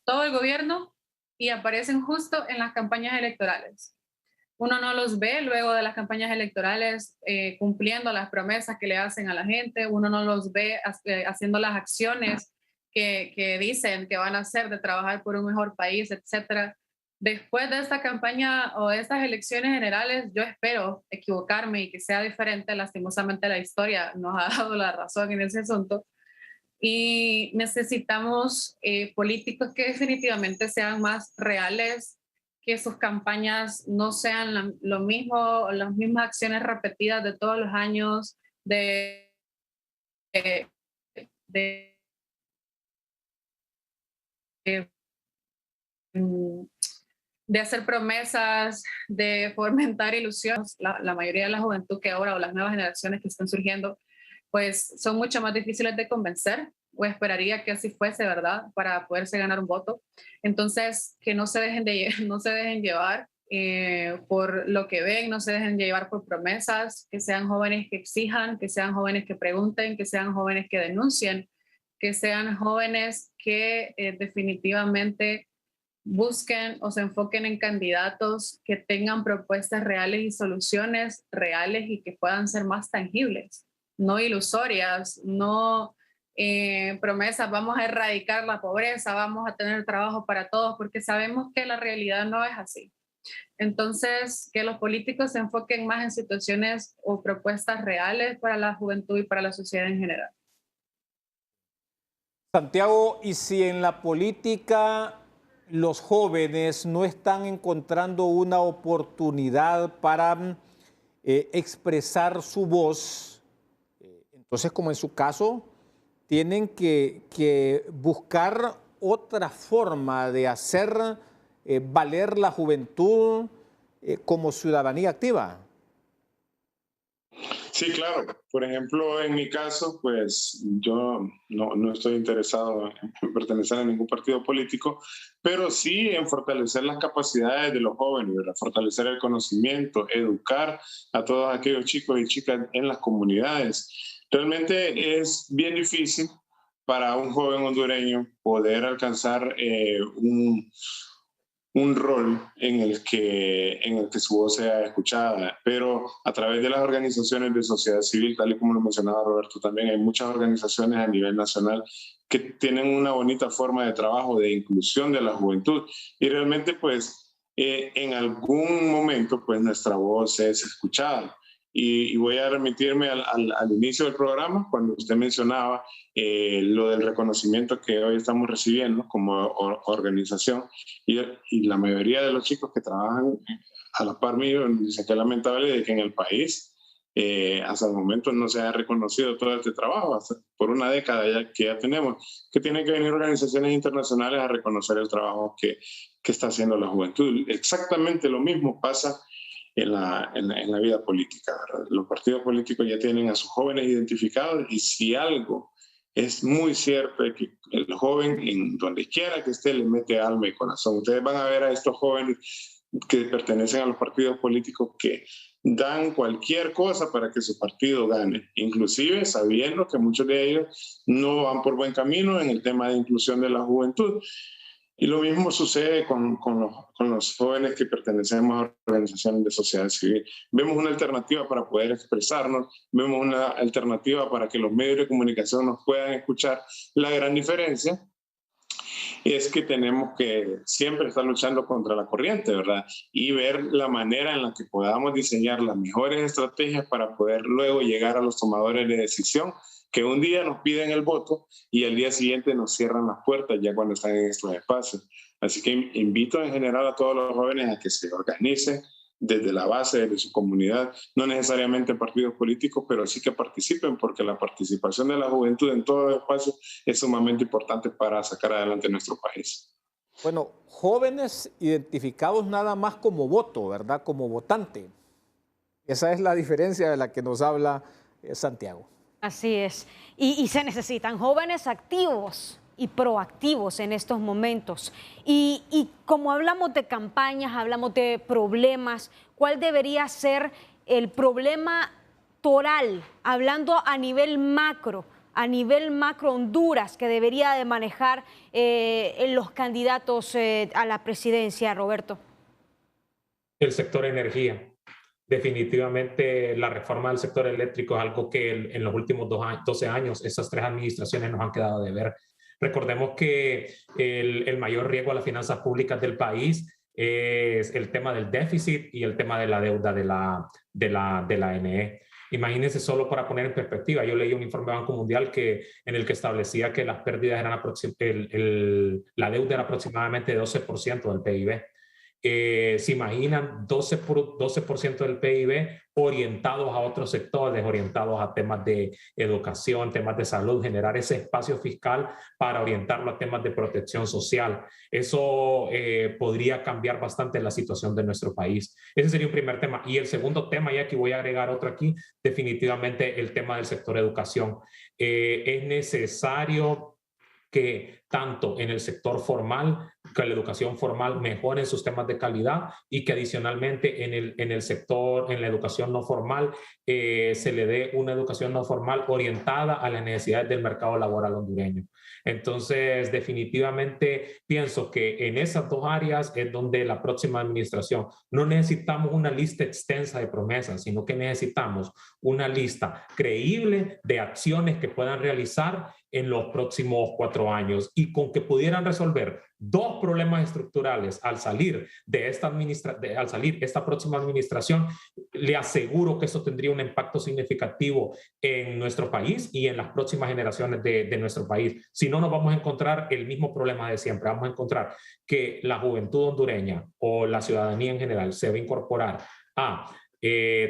todo el gobierno y aparecen justo en las campañas electorales. Uno no los ve luego de las campañas electorales cumpliendo las promesas que le hacen a la gente, uno no los ve haciendo las acciones que dicen que van a hacer de trabajar por un mejor país, etc. Después de esta campaña o de estas elecciones generales, yo espero equivocarme y que sea diferente. Lastimosamente la historia nos ha dado la razón en ese asunto. Y necesitamos políticos que definitivamente sean más reales, que sus campañas no sean lo mismo, las mismas acciones repetidas de todos los años, de hacer promesas, de fomentar ilusiones. La mayoría de la juventud que ahora o las nuevas generaciones que están surgiendo, pues son mucho más difíciles de convencer, o esperaría que así fuese, ¿verdad? Para poderse ganar un voto. Entonces, que no se dejen llevar por lo que ven, no se dejen llevar por promesas, que sean jóvenes que exijan, que sean jóvenes que pregunten, que sean jóvenes que denuncien, que sean jóvenes que definitivamente busquen o se enfoquen en candidatos que tengan propuestas reales y soluciones reales y que puedan ser más tangibles, no ilusorias, no promesas, vamos a erradicar la pobreza, vamos a tener trabajo para todos, porque sabemos que la realidad no es así. Entonces, que los políticos se enfoquen más en situaciones o propuestas reales para la juventud y para la sociedad en general. Santiago, ¿y si en la política los jóvenes no están encontrando una oportunidad para expresar su voz? Entonces, como en su caso, tienen que buscar otra forma de hacer valer la juventud como ciudadanía activa. Sí, claro. Por ejemplo, en mi caso, pues yo no estoy interesado en pertenecer a ningún partido político, pero sí en fortalecer las capacidades de los jóvenes, ¿verdad? Fortalecer el conocimiento, educar a todos aquellos chicos y chicas en las comunidades. Realmente es bien difícil para un joven hondureño poder alcanzar un rol en el que su voz sea escuchada, pero a través de las organizaciones de sociedad civil, tal y como lo mencionaba Roberto también, hay muchas organizaciones a nivel nacional que tienen una bonita forma de trabajo de inclusión de la juventud y realmente pues en algún momento pues nuestra voz es escuchada. Y voy a remitirme al inicio del programa, cuando usted mencionaba lo del reconocimiento que hoy estamos recibiendo como organización. Y la mayoría de los chicos que trabajan a la par mío dice que es lamentable de que en el país hasta el momento no se haya reconocido todo este trabajo, hasta por una década ya tenemos, que tienen que venir organizaciones internacionales a reconocer el trabajo que está haciendo la juventud. Exactamente lo mismo pasa en la vida política, ¿verdad? Los partidos políticos ya tienen a sus jóvenes identificados y si algo es muy cierto es que el joven, en donde quiera que esté, le mete alma y corazón. Ustedes van a ver a estos jóvenes que pertenecen a los partidos políticos que dan cualquier cosa para que su partido gane, inclusive sabiendo que muchos de ellos no van por buen camino en el tema de inclusión de la juventud. Y lo mismo sucede con los jóvenes que pertenecemos a organizaciones de sociedad civil. Vemos una alternativa para poder expresarnos, vemos una alternativa para que los medios de comunicación nos puedan escuchar. La gran diferencia es que tenemos que siempre estar luchando contra la corriente, ¿verdad? Y ver la manera en la que podamos diseñar las mejores estrategias para poder luego llegar a los tomadores de decisión que un día nos piden el voto y al día siguiente nos cierran las puertas ya cuando están en estos espacios. Así que invito en general a todos los jóvenes a que se organicen desde la base, desde su comunidad, no necesariamente en partidos políticos, pero sí que participen, porque la participación de la juventud en todos los espacios es sumamente importante para sacar adelante nuestro país. Bueno, jóvenes identificados nada más como voto, ¿verdad? Como votante. Esa es la diferencia de la que nos habla Santiago. Así es. Y se necesitan jóvenes activos y proactivos en estos momentos. Y como hablamos de campañas, hablamos de problemas, ¿cuál debería ser el problema toral, hablando a nivel macro Honduras, que debería de manejar los candidatos a la presidencia, Roberto? El sector energía. Definitivamente la reforma del sector eléctrico es algo que en los últimos 12 años esas tres administraciones nos han quedado de ver. Recordemos que el mayor riesgo a las finanzas públicas del país es el tema del déficit y el tema de la deuda de la NE. Imagínense, solo para poner en perspectiva, yo leí un informe del Banco Mundial en el que establecía que las pérdidas eran la deuda era aproximadamente 12% del PIB. Se imaginan 12% del PIB orientados a otros sectores, orientados a temas de educación, temas de salud, generar ese espacio fiscal para orientarlo a temas de protección social. Eso podría cambiar bastante la situación de nuestro país. Ese sería un primer tema. Y el segundo tema, y aquí voy a agregar otro aquí, definitivamente el tema del sector educación. Es necesario que tanto en el sector formal, que la educación formal mejore en sus temas de calidad y que adicionalmente en el sector, en la educación no formal, se le dé una educación no formal orientada a las necesidades del mercado laboral hondureño. Entonces, definitivamente pienso que en esas dos áreas es donde la próxima administración no necesitamos una lista extensa de promesas, sino que necesitamos una lista creíble de acciones que puedan realizar en los próximos 4 años y con que pudieran resolver 2 problemas estructurales al salir de esta próxima administración. Le aseguro que eso tendría un impacto significativo en nuestro país y en las próximas generaciones de nuestro país. Si no, nos vamos a encontrar el mismo problema de siempre. Vamos a encontrar que la juventud hondureña o la ciudadanía en general se va a incorporar a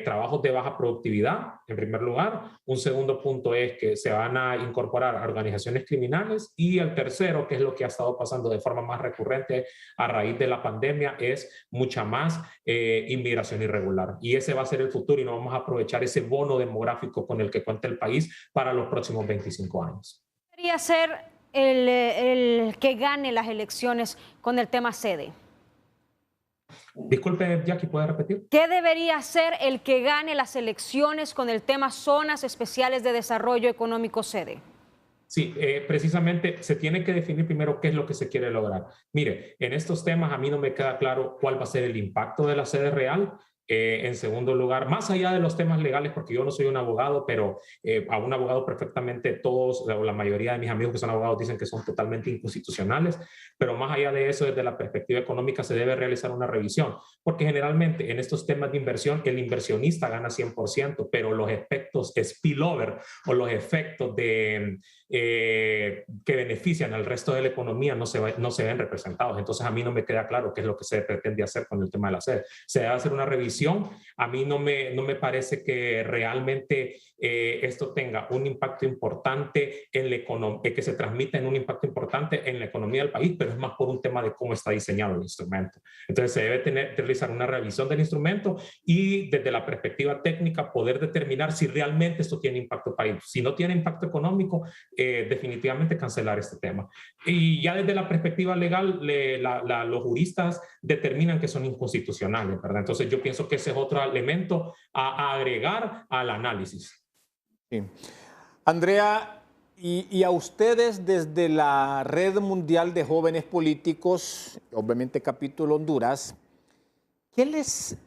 trabajos de baja productividad, en primer lugar. Un segundo punto es que se van a incorporar a organizaciones criminales. Y el tercero, que es lo que ha estado pasando de forma más recurrente a raíz de la pandemia, es mucha más inmigración irregular. Y ese va a ser el futuro y no vamos a aprovechar ese bono demográfico con el que cuenta el país para los próximos 25 años. Debería ser el que gane las elecciones con el tema sede. Disculpe, Jackie, ¿puede repetir? ¿Qué debería ser el que gane las elecciones con el tema zonas especiales de desarrollo económico sede? Sí, precisamente se tiene que definir primero qué es lo que se quiere lograr. Mire, en estos temas a mí no me queda claro cuál va a ser el impacto de la sede real. En segundo lugar, más allá de los temas legales, porque yo no soy un abogado, pero a un abogado perfectamente todos, o la mayoría de mis amigos que son abogados dicen que son totalmente inconstitucionales, pero más allá de eso, desde la perspectiva económica se debe realizar una revisión, porque generalmente en estos temas de inversión el inversionista gana 100%, pero los efectos spillover o los efectos que benefician al resto de la economía no se ven representados. Entonces a mí no me queda claro qué es lo que se pretende hacer con el tema de la sede. Se debe hacer una revisión. A mí no me parece que realmente esto tenga un impacto importante en la economía, que se transmita en un impacto importante en la economía del país, pero es más por un tema de cómo está diseñado el instrumento. Entonces se debe realizar una revisión del instrumento y desde la perspectiva técnica poder determinar si realmente esto tiene impacto país. Si no tiene impacto económico, definitivamente cancelar este tema. Y ya desde la perspectiva legal, los juristas determinan que son inconstitucionales, ¿verdad? Entonces yo pienso que ese es otro elemento a agregar al análisis. Sí. Andrea, y a ustedes desde la Red Mundial de Jóvenes Políticos, obviamente capítulo Honduras, ¿qué les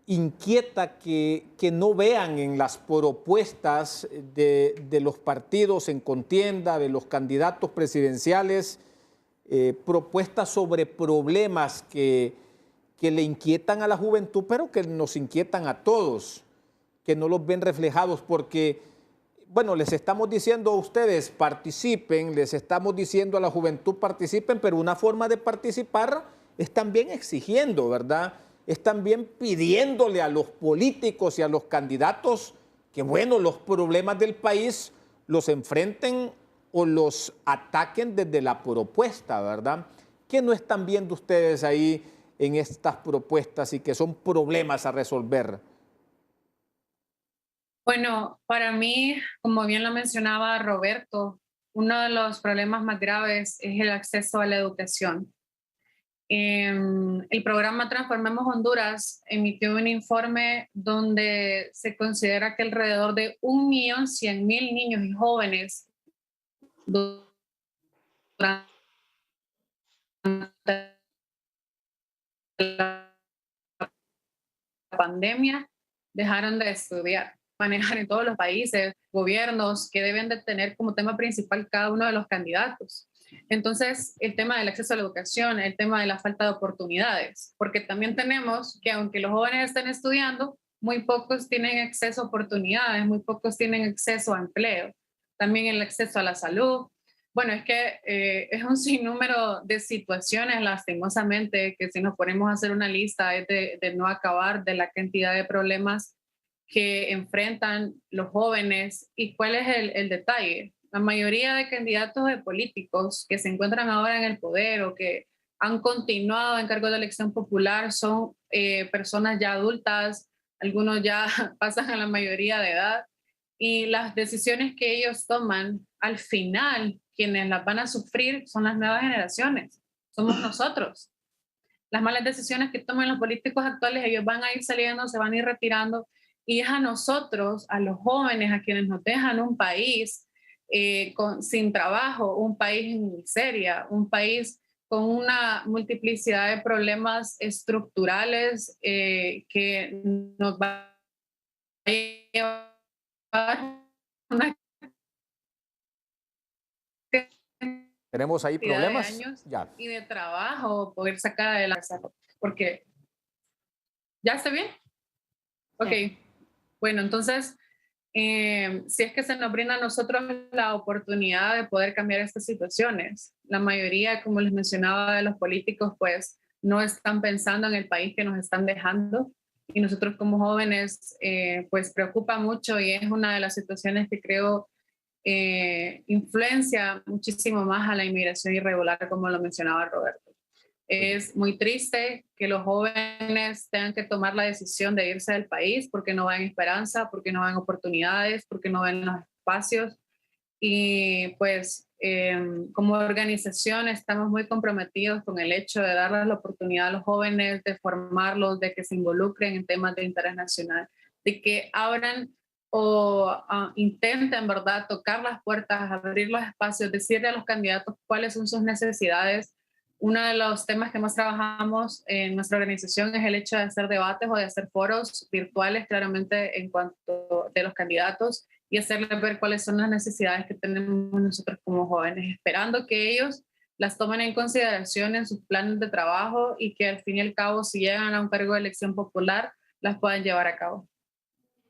inquieta que no vean en las propuestas de los partidos en contienda, de los candidatos presidenciales, propuestas sobre problemas que le inquietan a la juventud, pero que nos inquietan a todos, que no los ven reflejados? Porque, bueno, les estamos diciendo a ustedes participen, les estamos diciendo a la juventud participen, pero una forma de participar es también exigiendo, ¿verdad? Es también pidiéndole a los políticos y a los candidatos que, bueno, los problemas del país los enfrenten o los ataquen desde la propuesta, ¿verdad? ¿Qué no están viendo ustedes ahí en estas propuestas y que son problemas a resolver? Bueno, para mí, como bien lo mencionaba Roberto, uno de los problemas más graves es el acceso a la educación. El programa Transformemos Honduras emitió un informe donde se considera que alrededor de 1.100.000 niños y jóvenes durante la pandemia dejaron de estudiar. Manejar en todos los países, gobiernos que deben de tener como tema principal cada uno de los candidatos. Entonces, el tema del acceso a la educación, el tema de la falta de oportunidades, porque también tenemos que aunque los jóvenes estén estudiando, muy pocos tienen acceso a oportunidades, muy pocos tienen acceso a empleo. También el acceso a la salud. Bueno, es que es un sinnúmero de situaciones, lastimosamente, que si nos ponemos a hacer una lista es de no acabar, de la cantidad de problemas que enfrentan los jóvenes. ¿Y cuál es el detalle? La mayoría de candidatos de políticos que se encuentran ahora en el poder o que han continuado en cargos de elección popular son personas ya adultas, algunos ya pasan a la mayoría de edad y las decisiones que ellos toman, al final, quienes las van a sufrir son las nuevas generaciones, somos nosotros. Las malas decisiones que toman los políticos actuales, ellos van a ir saliendo, se van a ir retirando, y es a nosotros, a los jóvenes, a quienes nos dejan un país sin trabajo, un país en miseria, un país con una multiplicidad de problemas estructurales que nos va a llevar una ¿Tenemos ahí cantidad de problemas? años Ya. y de trabajo poder sacar de la casa. Porque, ¿ya está bien? Ok. Bueno, entonces, si es que se nos brinda a nosotros la oportunidad de poder cambiar estas situaciones, la mayoría, como les mencionaba, de los políticos, pues no están pensando en el país que nos están dejando, y nosotros como jóvenes, pues preocupa mucho, y es una de las situaciones que creo influencia muchísimo más a la inmigración irregular, como lo mencionaba Roberto. Es muy triste que los jóvenes tengan que tomar la decisión de irse del país porque no ven esperanza, porque no ven oportunidades, porque no ven los espacios. Y pues como organización estamos muy comprometidos con el hecho de darles la oportunidad a los jóvenes, de formarlos, de que se involucren en temas de interés nacional, de que abran o intenten, ¿verdad?, tocar las puertas, abrir los espacios, decirle a los candidatos cuáles son sus necesidades. Uno de los temas que más trabajamos en nuestra organización es el hecho de hacer debates o de hacer foros virtuales, claramente en cuanto de los candidatos, y hacerles ver cuáles son las necesidades que tenemos nosotros como jóvenes, esperando que ellos las tomen en consideración en sus planes de trabajo y que al fin y al cabo, si llegan a un cargo de elección popular, las puedan llevar a cabo.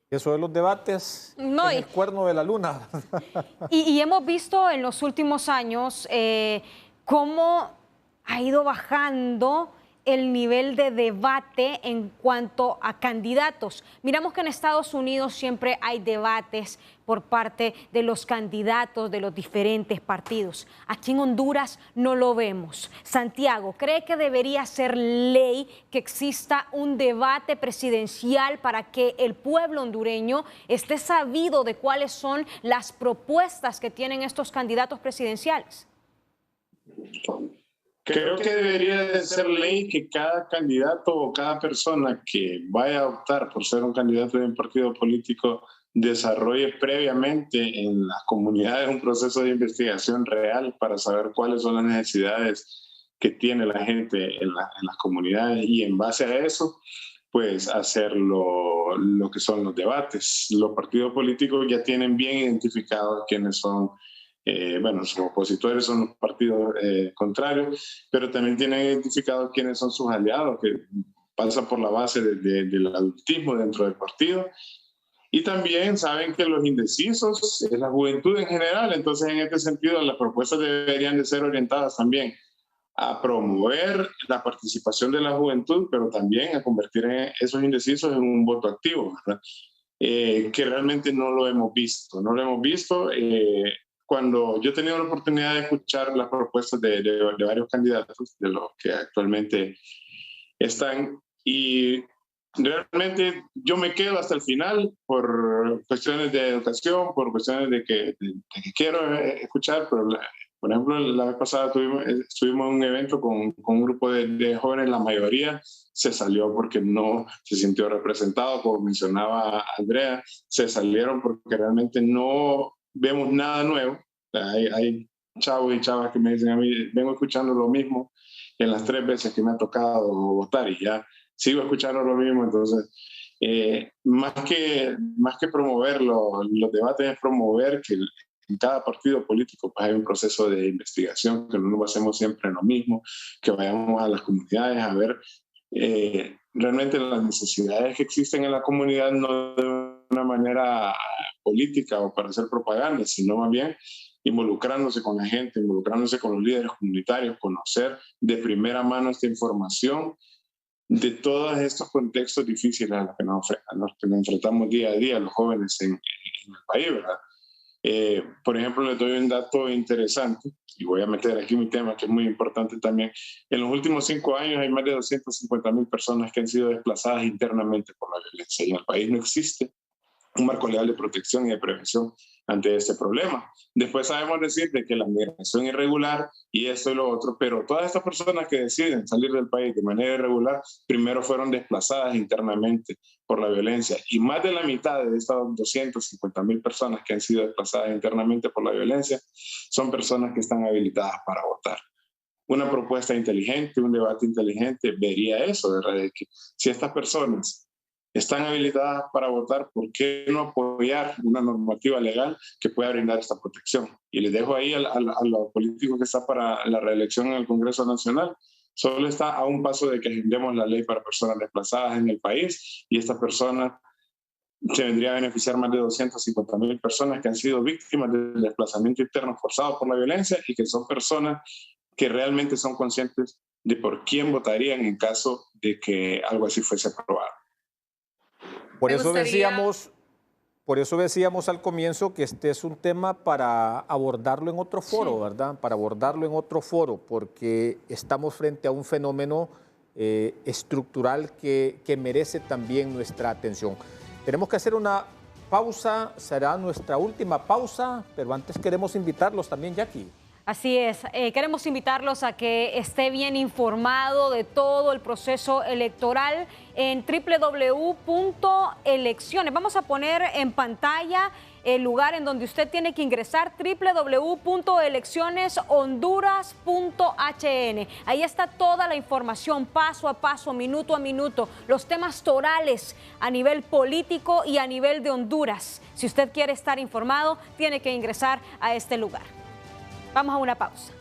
Eso de los debates, no, en el cuerno de la luna. Y hemos visto en los últimos años cómo ha ido bajando el nivel de debate en cuanto a candidatos. Miramos que en Estados Unidos siempre hay debates por parte de los candidatos de los diferentes partidos. Aquí en Honduras no lo vemos. Santiago, ¿cree que debería ser ley que exista un debate presidencial para que el pueblo hondureño esté sabido de cuáles son las propuestas que tienen estos candidatos presidenciales? Creo que debería de ser ley que cada candidato o cada persona que vaya a optar por ser un candidato de un partido político desarrolle previamente en las comunidades un proceso de investigación real para saber cuáles son las necesidades que tiene la gente en las comunidades, y en base a eso, pues hacer lo que son los debates. Los partidos políticos ya tienen bien identificados quiénes son. Bueno, sus opositores son los partidos contrarios, pero también tienen identificado quiénes son sus aliados, que pasa por la base del adultismo dentro del partido. Y también saben que los indecisos es la juventud en general. Entonces, en este sentido, las propuestas deberían de ser orientadas también a promover la participación de la juventud, pero también a convertir esos indecisos en un voto activo, ¿verdad? Que realmente no lo hemos visto. No lo hemos visto. Cuando yo he tenido la oportunidad de escuchar las propuestas de varios candidatos, de los que actualmente están, y realmente yo me quedo hasta el final por cuestiones de educación, por cuestiones de que quiero escuchar, pero por ejemplo, la vez pasada estuvimos en un evento con un grupo de jóvenes, la mayoría se salió porque no se sintió representado, como mencionaba Andrea, se salieron porque realmente no vemos nada nuevo. Hay chavos y chavas que me dicen a mí, vengo escuchando lo mismo en las 3 veces que me ha tocado votar y ya sigo escuchando lo mismo. Entonces, más que promover los debates, es promover que en cada partido político pues, hay un proceso de investigación, que no nos basemos siempre en lo mismo, que vayamos a las comunidades a ver realmente las necesidades que existen en la comunidad, no de una manera política o para hacer propaganda, sino más bien involucrándose con la gente, involucrándose con los líderes comunitarios, conocer de primera mano esta información de todos estos contextos difíciles a los que nos enfrentamos día a día los jóvenes en el país, ¿verdad? Por ejemplo, les doy un dato interesante, y voy a meter aquí mi tema que es muy importante también. En los últimos 5 años hay más de 250,000 personas que han sido desplazadas internamente por la violencia, y en el país no existe un marco legal de protección y de prevención ante este problema. Después sabemos decir de que la migración irregular y esto y lo otro, pero todas estas personas que deciden salir del país de manera irregular, primero fueron desplazadas internamente por la violencia, y más de la mitad de estas 250,000 personas que han sido desplazadas internamente por la violencia son personas que están habilitadas para votar. Una propuesta inteligente, un debate inteligente vería eso, ¿verdad? De que si estas personas están habilitadas para votar, ¿por qué no apoyar una normativa legal que pueda brindar esta protección? Y les dejo ahí a los políticos que está para la reelección en el Congreso Nacional. Solo está a un paso de que agendemos la ley para personas desplazadas en el país, y esta persona se vendría a beneficiar más de 250,000 personas que han sido víctimas del desplazamiento interno forzado por la violencia, y que son personas que realmente son conscientes de por quién votarían en caso de que algo así fuese aprobado. Por eso decíamos al comienzo que este es un tema para abordarlo en otro foro, sí, ¿verdad? Para abordarlo en otro foro, porque estamos frente a un fenómeno estructural que merece también nuestra atención. Tenemos que hacer una pausa, será nuestra última pausa, pero antes queremos invitarlos también, Jackie. Así es, queremos invitarlos a que esté bien informado de todo el proceso electoral en www.elecciones. Vamos a poner en pantalla el lugar en donde usted tiene que ingresar, www.eleccioneshonduras.hn. Ahí está toda la información, paso a paso, minuto a minuto, los temas torales a nivel político y a nivel de Honduras. Si usted quiere estar informado, tiene que ingresar a este lugar. Vamos a una pausa.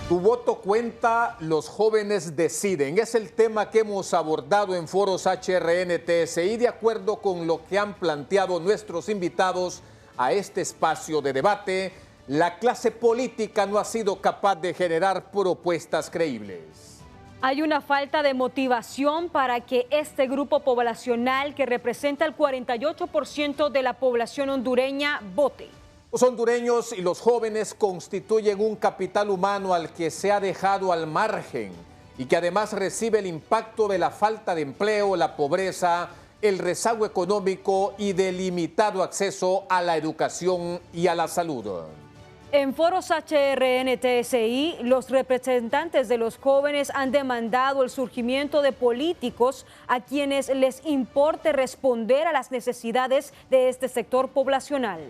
Tu voto cuenta, los jóvenes deciden. Es el tema que hemos abordado en Foros HRN-TSI, de acuerdo con lo que han planteado nuestros invitados a este espacio de debate. La clase política no ha sido capaz de generar propuestas creíbles. Hay una falta de motivación para que este grupo poblacional, que representa el 48% de la población hondureña, vote. Los hondureños y los jóvenes constituyen un capital humano al que se ha dejado al margen y que además recibe el impacto de la falta de empleo, la pobreza, el rezago económico y del limitado acceso a la educación y a la salud. En Foros HRN-TSI, los representantes de los jóvenes han demandado el surgimiento de políticos a quienes les importe responder a las necesidades de este sector poblacional.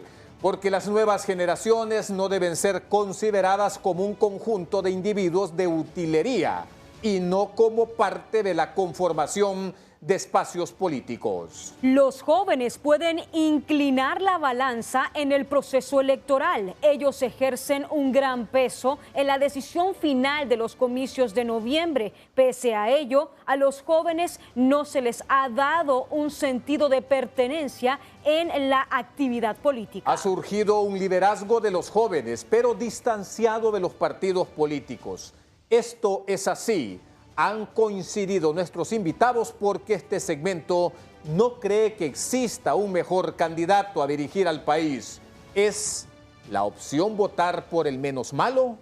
Porque las nuevas generaciones no deben ser consideradas como un conjunto de individuos de utilería y no como parte de la conformación de espacios políticos. Los jóvenes pueden inclinar la balanza en el proceso electoral. Ellos ejercen un gran peso en la decisión final de los comicios de noviembre. Pese a ello, a los jóvenes no se les ha dado un sentido de pertenencia en la actividad política. Ha surgido un liderazgo de los jóvenes, pero distanciado de los partidos políticos. Esto es así. Han coincidido nuestros invitados porque este segmento no cree que exista un mejor candidato a dirigir al país. ¿Es la opción votar por el menos malo?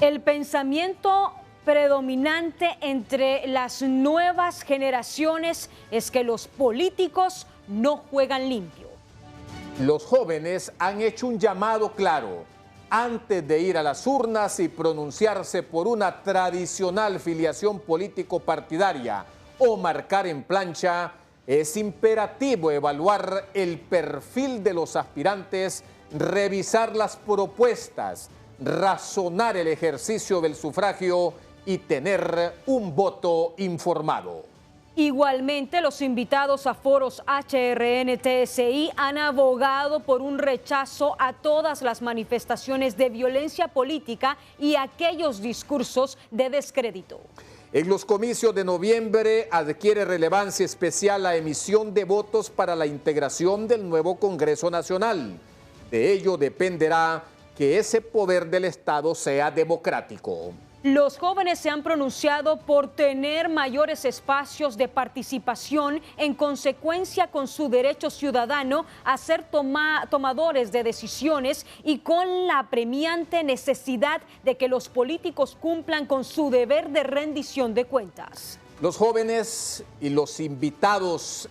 El pensamiento predominante entre las nuevas generaciones es que los políticos no juegan limpio. Los jóvenes han hecho un llamado claro. Antes de ir a las urnas y pronunciarse por una tradicional filiación político-partidaria o marcar en plancha, es imperativo evaluar el perfil de los aspirantes, revisar las propuestas, razonar el ejercicio del sufragio y tener un voto informado. Igualmente, los invitados a Foros HRN-TSI han abogado por un rechazo a todas las manifestaciones de violencia política y aquellos discursos de descrédito. En los comicios de noviembre adquiere relevancia especial la emisión de votos para la integración del nuevo Congreso Nacional. De ello dependerá que ese poder del Estado sea democrático. Los jóvenes se han pronunciado por tener mayores espacios de participación en consecuencia con su derecho ciudadano a ser tomadores de decisiones y con la apremiante necesidad de que los políticos cumplan con su deber de rendición de cuentas. Los jóvenes y los invitados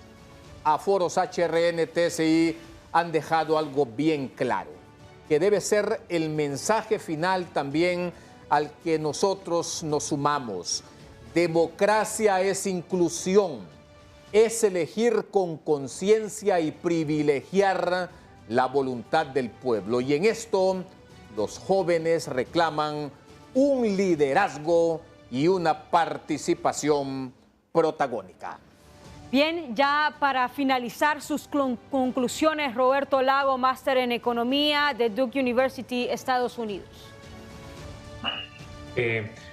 a foros HRN-TSI han dejado algo bien claro, que debe ser el mensaje final también al que nosotros nos sumamos. Democracia es inclusión, es elegir con conciencia y privilegiar la voluntad del pueblo. Y en esto los jóvenes reclaman un liderazgo y una participación protagónica. Bien, ya para finalizar sus conclusiones, Roberto Lago, máster en Economía de Duke University, Estados Unidos.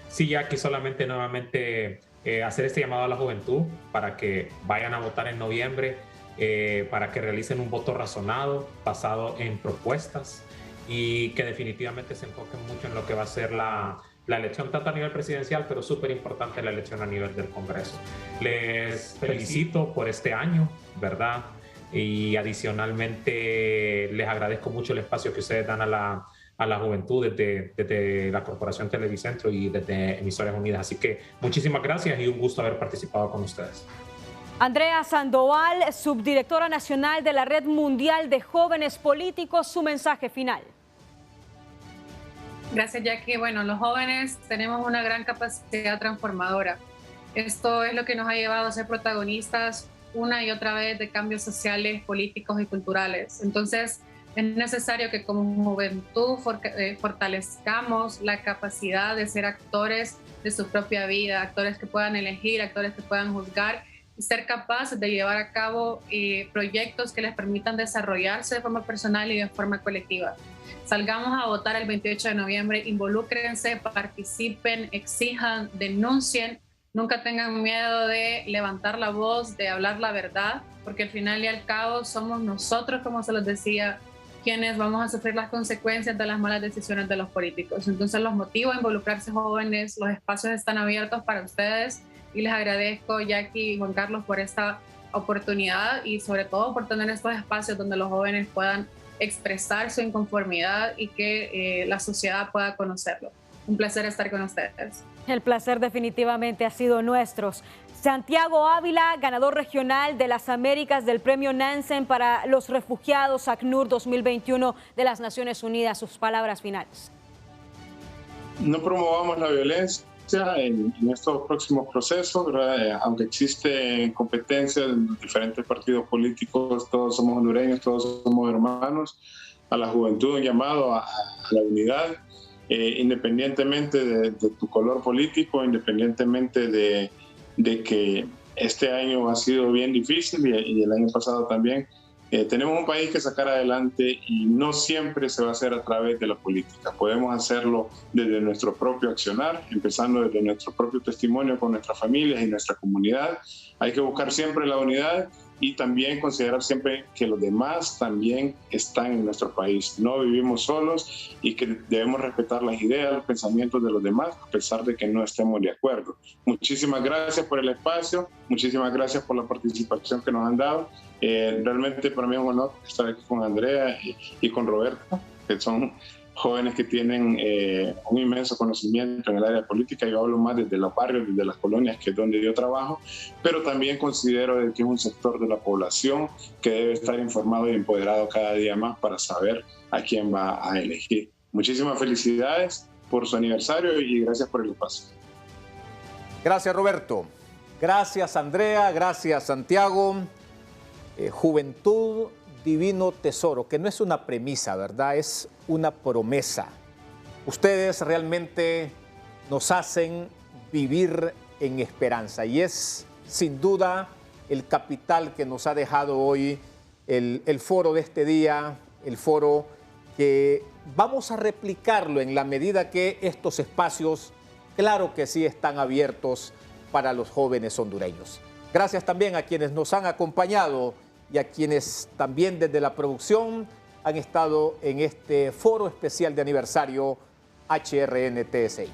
Sí, ya aquí solamente nuevamente hacer este llamado a la juventud para que vayan a votar en noviembre, para que realicen un voto razonado, basado en propuestas y que definitivamente se enfoquen mucho en lo que va a ser la elección tanto a nivel presidencial, pero súper importante la elección a nivel del Congreso. Les felicito por este año, ¿verdad? Y adicionalmente les agradezco mucho el espacio que ustedes dan a la juventud desde la Corporación Televicentro y desde Emisoras Unidas. Así que muchísimas gracias y un gusto haber participado con ustedes. Andrea Sandoval, subdirectora nacional de la Red Mundial de Jóvenes Políticos, su mensaje final. Gracias, Jackie. Bueno, los jóvenes tenemos una gran capacidad transformadora. Esto es lo que nos ha llevado a ser protagonistas una y otra vez de cambios sociales, políticos y culturales. Entonces, es necesario que como juventud fortalezcamos la capacidad de ser actores de su propia vida, actores que puedan elegir, actores que puedan juzgar y ser capaces de llevar a cabo proyectos que les permitan desarrollarse de forma personal y de forma colectiva. Salgamos a votar el 28 de noviembre, involúcrense, participen, exijan, denuncien, nunca tengan miedo de levantar la voz, de hablar la verdad, porque al final y al cabo somos nosotros, como se los decía, quienes vamos a sufrir las consecuencias de las malas decisiones de los políticos. Entonces los motivo a involucrarse, jóvenes, los espacios están abiertos para ustedes y les agradezco, Jackie y Juan Carlos, por esta oportunidad y sobre todo por tener estos espacios donde los jóvenes puedan expresar su inconformidad y que la sociedad pueda conocerlo. Un placer estar con ustedes. El placer definitivamente ha sido nuestro. Santiago Ávila, ganador regional de las Américas del Premio Nansen para los refugiados ACNUR 2021 de las Naciones Unidas. Sus palabras finales. No promovamos la violencia en estos próximos procesos, ¿verdad? Aunque existe competencia en diferentes partidos políticos, todos somos hondureños, todos somos hermanos. A la juventud un llamado a la unidad, independientemente de tu color político, independientemente de que este año ha sido bien difícil y el año pasado también. Tenemos un país que sacar adelante y no siempre se va a hacer a través de la política. Podemos hacerlo desde nuestro propio accionar, empezando desde nuestro propio testimonio con nuestras familias y nuestra comunidad. Hay que buscar siempre la unidad y también considerar siempre que los demás también están en nuestro país. No vivimos solos y que debemos respetar las ideas, los pensamientos de los demás, a pesar de que no estemos de acuerdo. Muchísimas gracias por el espacio, muchísimas gracias por la participación que nos han dado. Realmente para mí es un honor estar aquí con Andrea y con Roberto, que son jóvenes que tienen un inmenso conocimiento en el área política. Yo hablo más desde los barrios, desde las colonias, que es donde yo trabajo, pero también considero que es un sector de la población que debe estar informado y empoderado cada día más para saber a quién va a elegir. Muchísimas felicidades por su aniversario y gracias por el espacio. Gracias, Roberto. Gracias, Andrea. Gracias, Santiago. Juventud, divino tesoro, que no es una premisa, ¿verdad? Es una promesa. Ustedes realmente nos hacen vivir en esperanza y es sin duda el capital que nos ha dejado hoy el foro de este día, el foro que vamos a replicarlo en la medida que estos espacios, claro que sí, están abiertos para los jóvenes hondureños. Gracias también a quienes nos han acompañado y a quienes también desde la producción han estado en este foro especial de aniversario HRN-TSI.